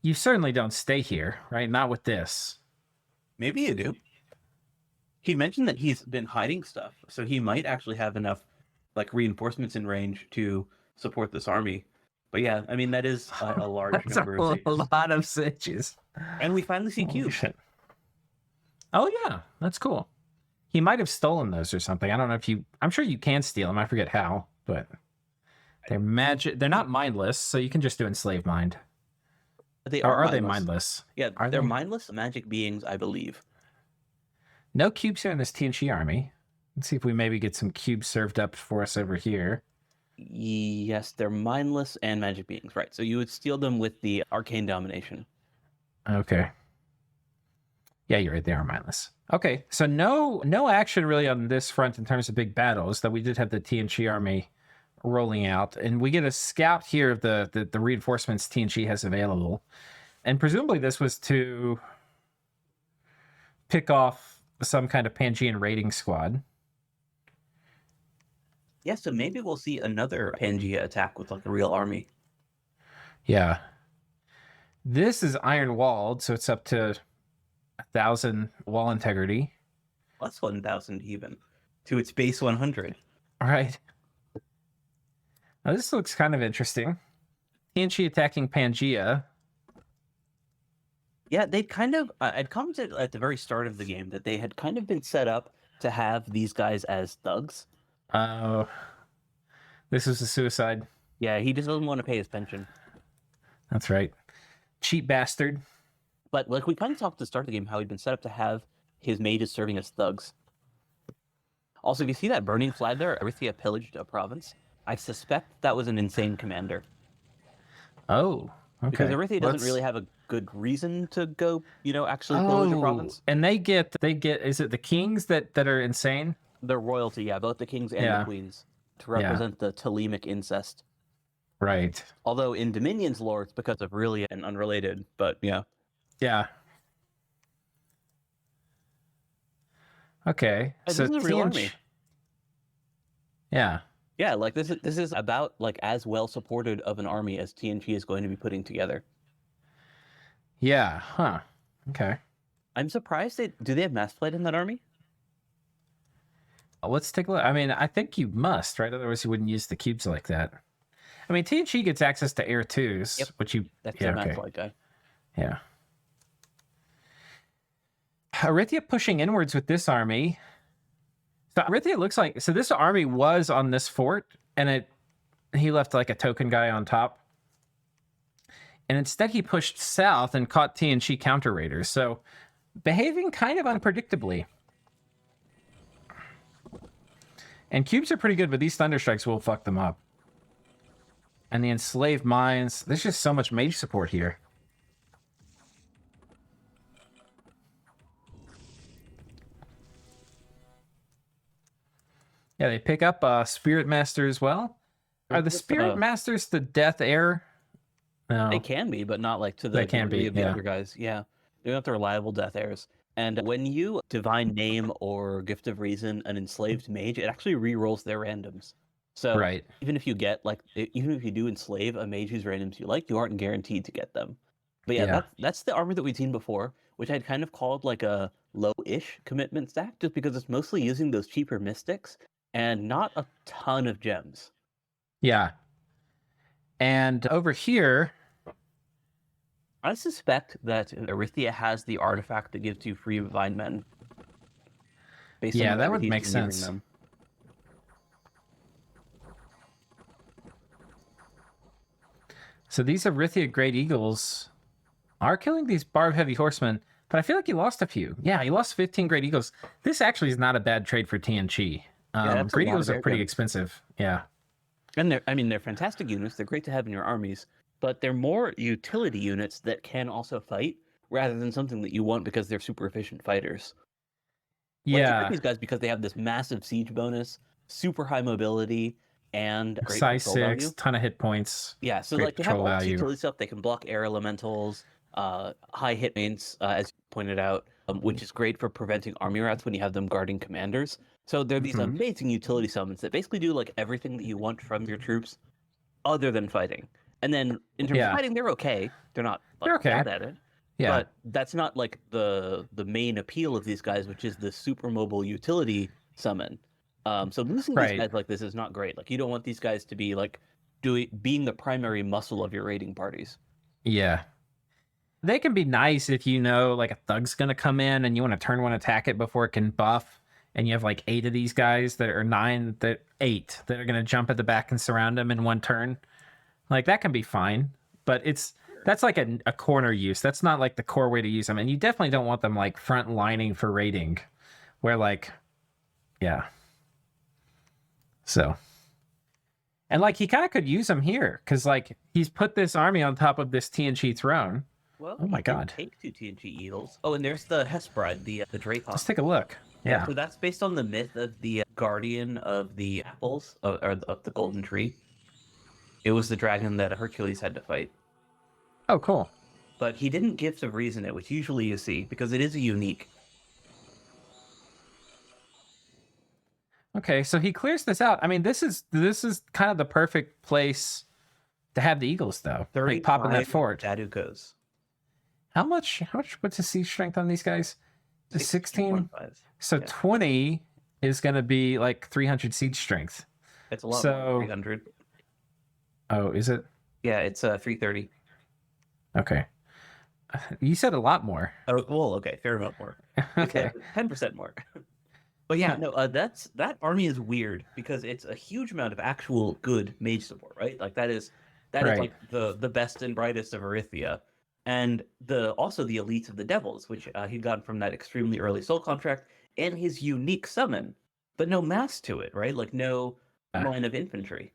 you certainly don't stay here, right? Not with this. Maybe you do. He mentioned that he's been hiding stuff, so he might actually have enough reinforcements in range to support this army. But yeah, I mean, that is a large number of sieges. A lot of sieges. And we finally see cubes. Oh yeah, that's cool. He might have stolen those or something. I don't know if I'm sure you can steal them. I forget how, but they're magic. They're not mindless, so you can just do enslave mind. Are they mindless? Yeah, they're mindless magic beings, I believe. No cubes here in this TNG army. Let's see if we maybe get some cubes served up for us over here. Yes, they're mindless and magic beings, right? So you would steal them with the arcane domination. Okay. Yeah, you're right. They are mindless. Okay, so no action really on this front in terms of big battles. Though we did have the TNG army rolling out, and we get a scout here of the reinforcements TNG has available, and presumably this was to pick off some kind of Pangean raiding squad. Yeah, so maybe we'll see another Pangea attack with like a real army. Yeah. This is iron walled, so it's up to 1,000 wall integrity. Plus 1,000 even to its base 100. All right. Now this looks kind of interesting. TNG attacking Pangea. Yeah, they'd kind of, I'd commented at the very start of the game that they had kind of been set up to have these guys as thugs. Oh, this was a suicide. Yeah, he just doesn't want to pay his pension. That's right. Cheap bastard. But like we kind of talked at the start of the game how he'd been set up to have his mages serving as thugs. Also, if you see that burning flag there, Erythea pillaged a province. I suspect that was an insane commander. Oh, okay. Because Erythea doesn't really have a good reason to go, actually pillage a province. And they get, is it the kings that are insane? They're royalty, yeah, both the kings and the queens, to represent the Ptolemaic incest. Right. Although in Dominion's lore, it's because of really and unrelated, but yeah. Yeah. Okay. So this is a real army. Yeah. Yeah, like this is about like as well supported of an army as TNG is going to be putting together. Yeah. Huh. Okay. I'm surprised do they have mass flight in that army? Let's take a look. I mean, I think you must, right? Otherwise, you wouldn't use the cubes like that. I mean, TNG gets access to Air 2s, which you... That's the mass flight guy. Yeah. Erythea pushing inwards with this army. So Erythea looks like... So this army was on this fort, and he left like a token guy on top. And instead he pushed south and caught TNG counter raiders. So behaving kind of unpredictably. And cubes are pretty good, but these thunderstrikes will fuck them up. And the enslaved mines. There's just so much mage support here. Yeah, they pick up Spirit Master as well. Are the Spirit Masters the Death Heir? No. They can be, but not like to the degree of the other guys. Yeah. They're not the reliable Death Heirs. And when you Divine Name or Gift of Reason an enslaved mage, it actually re-rolls their randoms. So even if you do enslave a mage whose randoms you like, you aren't guaranteed to get them. But yeah, that's the armor that we'd seen before, which I'd kind of called like a low-ish commitment stack, just because it's mostly using those cheaper mystics and not a ton of gems. Yeah. And over here, I suspect that Erythea has the artifact that gives you free Vine Men. Yeah, that would make sense. Them. So these Erythea Great Eagles are killing these Barb Heavy Horsemen, but I feel like he lost a few. Yeah, he lost 15 Great Eagles. This actually is not a bad trade for TNG. Great Eagles are pretty expensive. Yeah. And they're fantastic units. They're great to have in your armies, but they're more utility units that can also fight rather than something that you want because they're super efficient fighters. Yeah. Like these guys because they have this massive siege bonus, super high mobility, and great size 6, value. Ton of hit points. Yeah, so like they have all this utility stuff. They can block air elementals, high hit mains, as you pointed out, which is great for preventing army rats when you have them guarding commanders. So they're these amazing utility summons that basically do like everything that you want from your troops, other than fighting. And then in terms of fighting, they're okay. They're not bad at it. Yeah. But that's not like the main appeal of these guys, which is the super mobile utility summon. So losing these guys like this is not great. Like you don't want these guys to be like being the primary muscle of your raiding parties. Yeah. They can be nice if you know like a thug's gonna come in and you want to turn one attack it before it can buff, and you have like 8 of these guys that are 8 that are gonna jump at the back and surround them in one turn. Like that can be fine, but that's like a corner use. That's not like the core way to use them, and you definitely don't want them like front lining for raiding, where like, yeah. So, And like he kind of could use him here because like he's put this army on top of this TNG throne. Well, Oh my he can god. take 2 TNG Eagles. Oh, and there's the Hesperide, the Let's Dracon. take a look. Yeah, Yeah. so that's based on the myth of the guardian of the apples, or of the golden tree. It was the dragon that Hercules had to fight. Oh, cool. But he didn't give the reason it, which usually you see, because it is a unique. Okay, so he clears this out. I mean, this is kind of the perfect place to have the Eagles, though. Like popping that fort. Dadukas. How much? What's the siege strength on these guys? 16. 16.5. So Yeah. 20 is going to be like 300 siege strength. It's a lot So- more than 300. Oh, is it? Yeah, it's 330. Okay. You said a lot more. Oh, well, okay, fair amount more. Okay. 10% more. But yeah, no, that army is weird because it's a huge amount of actual good mage support, right? Like that is Right. like the best and brightest of Erythia, and also the elites of the devils, which he'd gotten from that extremely early soul contract, and his unique summon, but no mass to it, right? Like no line of infantry.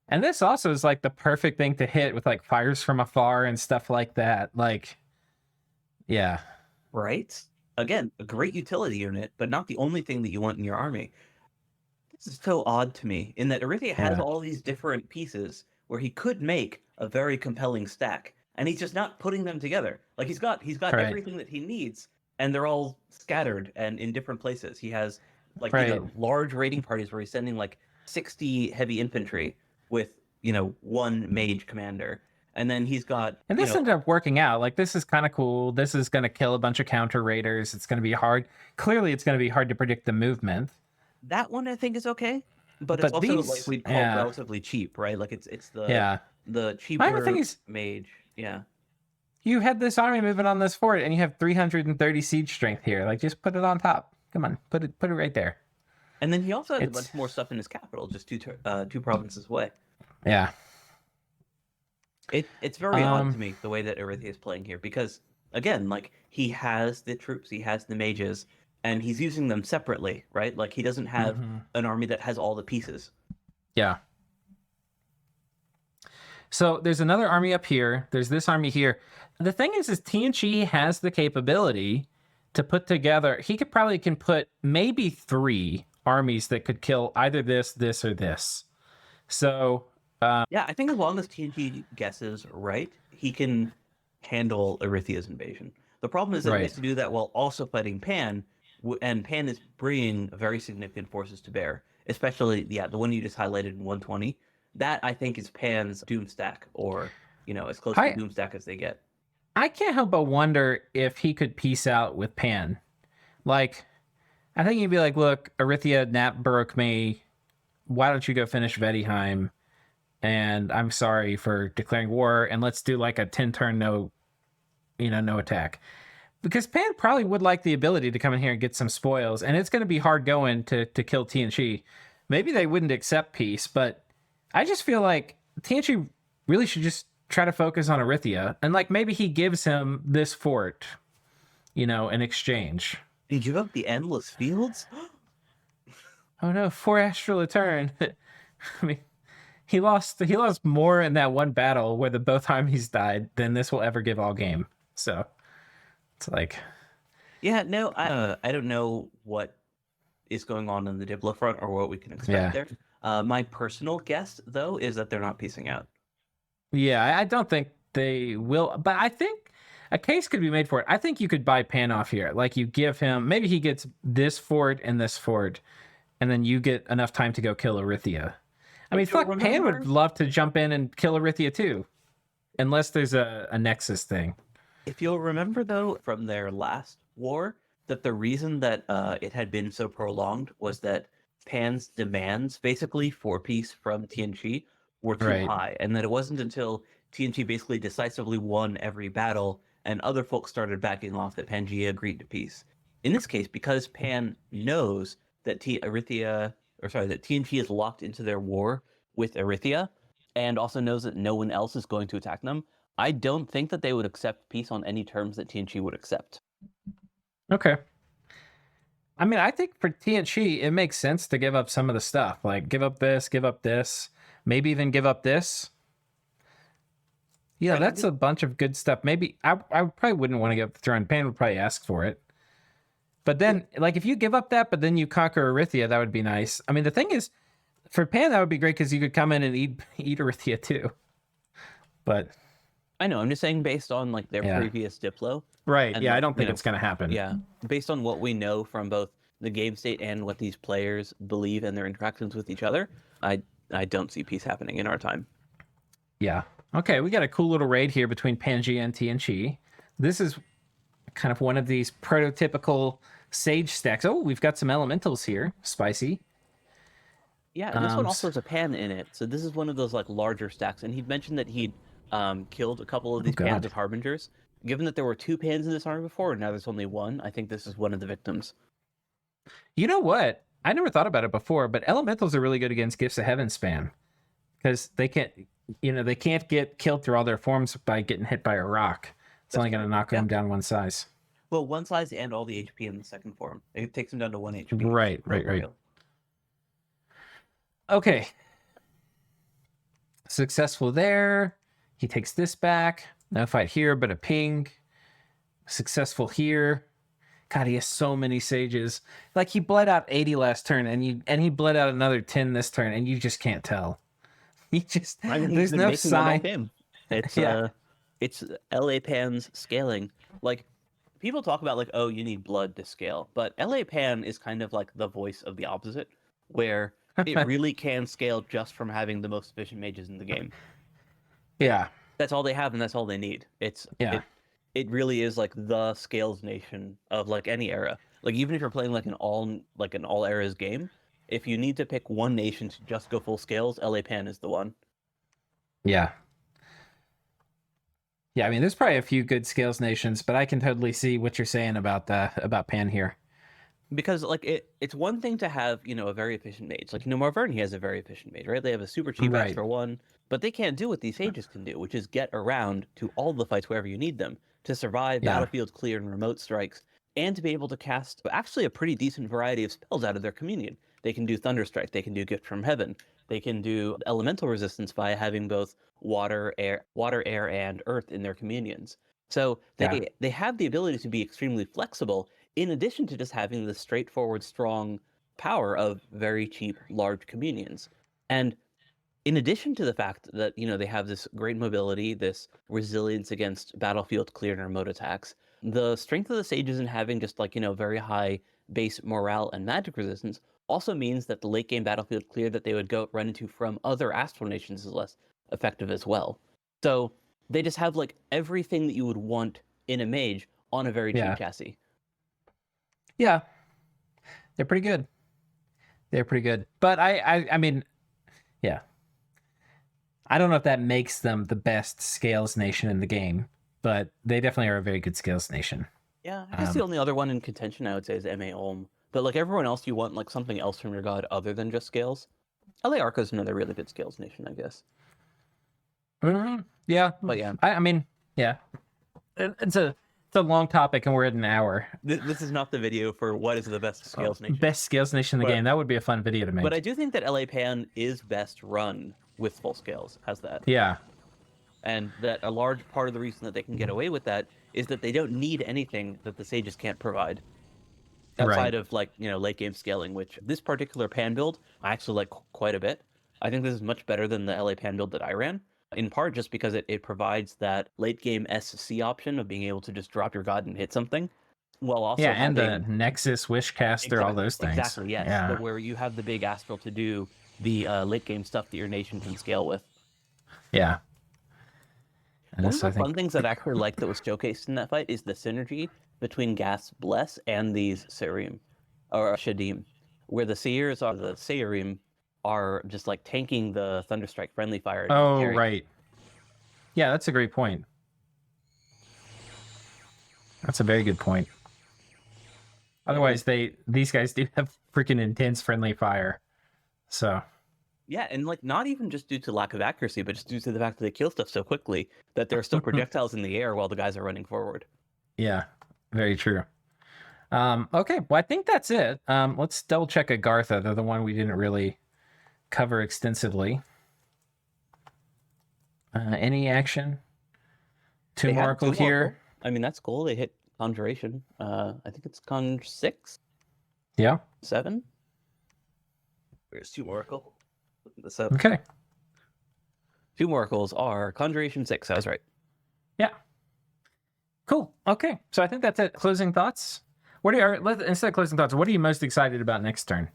And this also is like the perfect thing to hit with like fires from afar and stuff like that. Like, yeah. Right? Again, a great utility unit, but not the only thing that you want in your army. This is so odd to me, in that Erythia has Yeah. all these different pieces where he could make a very compelling stack, and he's just not putting them together. Like he's got Right. everything that he needs, and they're all scattered and in different places. He has like Right. large raiding parties where he's sending like 60 heavy infantry with one mage commander. And then he's got And this ended up working out. Like, this is kind of cool. This is going to kill a bunch of counter raiders. It's going to be hard. Clearly, it's going to be hard to predict the movement. that one I think is okay, but But it's also these- like we'd call yeah. relatively cheap, right? Like it's the Yeah. the cheaper thing is- mage. Yeah. You had this army moving on this fort, and you have 330 siege strength here. Like, just put it on top. Come on, put it right there. And then he also has a It's- bunch more stuff in his capital, just two provinces away. Yeah. It's very odd Um, to me the way that Erythia is playing here because again, like he has the troops, he has the mages, and he's using them separately, right? Like he doesn't have Mhm. an army that has all the pieces. Yeah. So there's another army up here. There's this army here. The thing is TNG has the capability to put together. He can put maybe 3 armies that could kill either this, or this. So Yeah, I think as long as TNG guesses right, he can handle Erythia's invasion. The problem is that he has Right. to do that while also fighting Pan, and Pan is bringing very significant forces to bear. Especially, the one you just highlighted in 120. That I think is Pan's Doom Stack, or as close I- to Doom Stack as they get. I can't help but wonder if he could peace out with Pan. Like, I think he'd be like, look, Erythia Nap broke me. Why don't you go finish Vaettiheim? And I'm sorry for declaring war. And let's do like a 10-turn no attack. Because Pan probably would like the ability to come in here and get some spoils. And it's going to be hard going to kill TNG. Maybe they wouldn't accept peace, but I just feel like TNG really should just try to focus on Erythia, and like maybe he gives him this fort, in exchange. Did you give up the endless fields? Oh no, 4 astral return. I mean, he lost more in that one battle where the both armies died than this will ever give all game. So it's like, Yeah, no, I don't know what is going on the Diblo front or what we can expect Yeah. there. My personal guess, though, is that they're not piecing out. yeah, I don't think they will, but I think a case could be made for it. I think you could buy Pan off here. Like you give him, maybe he gets this fort and this fort, and then you get enough time to go kill Erythia. I mean, If you'll fuck, Pan remember- would love to jump in and kill Erythia too. Unless there's a Nexus thing. If you'll remember, though, from their last war, that the reason that it had been so prolonged was that Pan's demands, basically for peace from TNG, were too Right. high, and that it wasn't until TNG basically decisively won every battle and other folks started backing off that Pangea agreed to peace. In this case, because Pan knows that that TNG is locked into their war with Erythia, and also knows that no one else is going to attack them, I don't think that they would accept peace on any terms that TNG would accept. Okay. I mean, I think for TNG, it makes sense to give up some of the stuff. Like, give up this. Maybe even give up this. Yeah, that's a bunch of good stuff. Maybe I probably wouldn't want to give up the throne. Pan would probably ask for it. But then, like, if you give up that, but then you conquer Erythia, that would be nice. I mean, the thing is, for Pan, that would be great because you could come in and eat Erythia too. But I know. I'm just saying, based on like their previous Diplo. Right. And, Yeah, like, I don't think it's going to happen. Yeah, based on what we know from both the game state and what these players believe and their interactions with each other, I don't see peace happening in our time. Yeah. Okay, we got a cool little raid here between Pangea and Tianqi. This is kind of one of these prototypical Sage stacks. Oh, we've got some elementals here. Spicy. Yeah, and this one also has a Pan in it. So this is one of those like larger stacks. And he'd mentioned that he'd killed a couple of these Pans of Harbingers. Given that there were 2 Pans in this army before, and now there's only 1, I think this is one of the victims. You know what? I never thought about it before, but elementals are really good against Gifts of Heaven spam. Because they can't get killed through all their forms by getting hit by a rock. It's only going to knock them down 1 size. Well, 1 size and all the HP in the second form. It takes them down to 1 HP. Right. Okay. Successful there. He takes this back. No fight here, but a ping. Successful here. God, he has so many sages. Like, he bled out 80 last turn, and he bled out another 10 this turn, and you just can't tell. There's no sign. It's LA Pan's scaling. Like, people talk about like, oh, you need blood to scale, but LA Pan is kind of like the voice of the opposite, where it really can scale just from having the most efficient mages in the game. Yeah, that's all they have, and that's all they need. It really is like the scales nation of like any era. Like, even if you're playing like an all eras game, if you need to pick one nation to just go full scales, LA Pan is the one. Yeah. Yeah, I mean, there's probably a few good scales nations, but I can totally see what you're saying about Pan here. Because like it's one thing to have, a very efficient mage. Like, Marverni has a very efficient mage, right? They have a super cheap extra 1, but they can't do what these sages can do, which is get around to all the fights wherever you need them to survive battlefield clear and remote strikes, and to be able to cast actually a pretty decent variety of spells out of their communion. They can do Thunderstrike, they can do Gift from Heaven, they can do elemental resistance by having both water, air, and earth in their communions. So they have the ability to be extremely flexible, in addition to just having the straightforward, strong power of very cheap, large communions. And in addition to the fact that, they have this great mobility, this resilience against battlefield clear and remote attacks, the strength of the sages in having just like, very high base morale and magic resistance also means that the late game battlefield clear that they would go run into from other astral nations is less effective as well. So they just have like everything that you would want in a mage on a very cheap chassis. Yeah, they're pretty good. But I mean, yeah, I don't know if that makes them the best scales nation in the game, but they definitely are a very good scales nation. Yeah, I guess the only other one in contention I would say is MA Ulm. But like everyone else, you want like something else from your god other than just scales. LA Arca is another really good scales nation, I guess. Yeah, but yeah, I mean, yeah, it's a long topic, and we're at an hour. This is not the video for what is the best scales nation. Best scales nation in the game. That would be a fun video to make. But I do think that LA Pan is best run with full scales. Has that? Yeah. And that a large part of the reason that they can get away with that is that they don't need anything that the sages can't provide. Outside of like, late game scaling, which this particular Pan build I actually like quite a bit. I think this is much better than the LA Pan build that I ran. In part just because it provides that late game SC option of being able to just drop your god and hit something, while also and the Nexus, Wishcaster, all those things. Exactly, yes. Yeah. But where you have the big Astral to do the late game stuff that your nation can scale with. Yeah. And one of the fun things that I actually like that was showcased in that fight is the synergy between Gath's Bless and these Serim, or Shadim, where the Seers or the Serim are just like tanking the Thunderstrike friendly fire. Oh, right. Yeah, that's a great point. That's a very good point. Otherwise, these guys do have freaking intense friendly fire. So. Yeah, and like not even just due to lack of accuracy, but just due to the fact that they kill stuff so quickly that there are still projectiles in the air while the guys are running forward. Yeah, very true. Okay, well, I think that's it. Let's double check Agartha. They're the one we didn't really cover extensively. Any action? They Tomb have Oracle Tomb Oracle. here. I mean, that's cool. They hit Conjuration. I think it's Con 6, Yeah. 7. Where's Tomb Oracle? Looking this up. Okay. Tomb Oracles are Conjuration 6. I was right. Yeah. Cool. Okay. So I think that's it. Closing thoughts. Instead of closing thoughts, what are you most excited about next turn?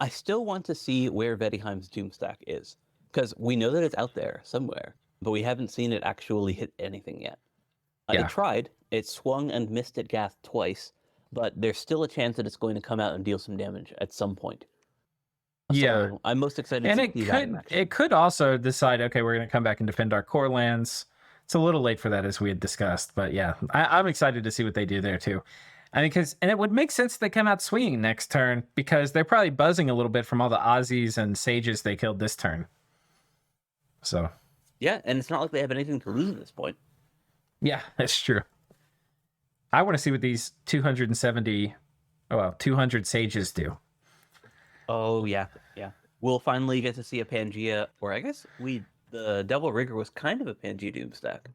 I still want to see where Vaettiheim's Doomstack is, because we know that it's out there somewhere, but we haven't seen it actually hit anything yet. Yeah. It tried. It swung and missed at Gath twice, but there's still a chance that it's going to come out and deal some damage at some point. Yeah. So I'm most excited And to see that in action. it could also decide, okay, we're going to come back and defend our core lands. It's a little late for that, as we had discussed, but yeah, I'm excited to see what they do there too. I mean, and it would make sense if they come out swinging next turn, because they're probably buzzing a little bit from all the Aussies and Sages they killed this turn. So Yeah, and it's not like they have anything to lose at this point. yeah, that's true. I want to see what these 200 Sages do. Oh yeah. We'll finally get to see a Pangea, or I guess the Devil Rigger was kind of a Pangea Doomstack.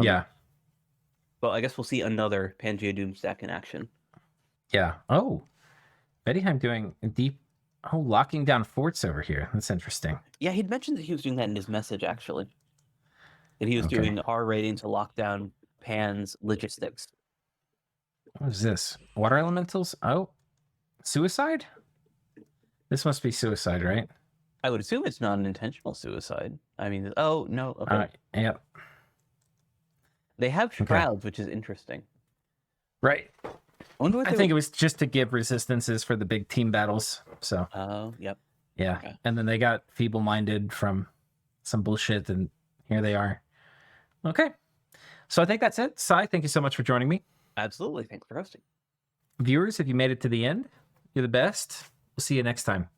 Yeah. But I guess we'll see another Pangea Doomstack in action. Yeah. Oh, Vaettiheim doing locking down forts over here. That's interesting. Yeah, he'd mentioned that he was doing that in his message, actually. That he was doing R rating to lock down Pan's logistics. What is this? Water elementals? Oh, suicide? This must be suicide, right? I would assume it's not an intentional suicide. I mean, oh, no. Okay. Yep. They have shrouds, which is interesting. Right. I think it was just to give resistances for the big team battles. So. Oh, yep. Yeah. Okay. And then they got feeble-minded from some bullshit, and here they are. Okay. So I think that's it. Sai, thank you so much for joining me. Absolutely. Thanks for hosting. Viewers, if you made it to the end, you're the best. We'll see you next time.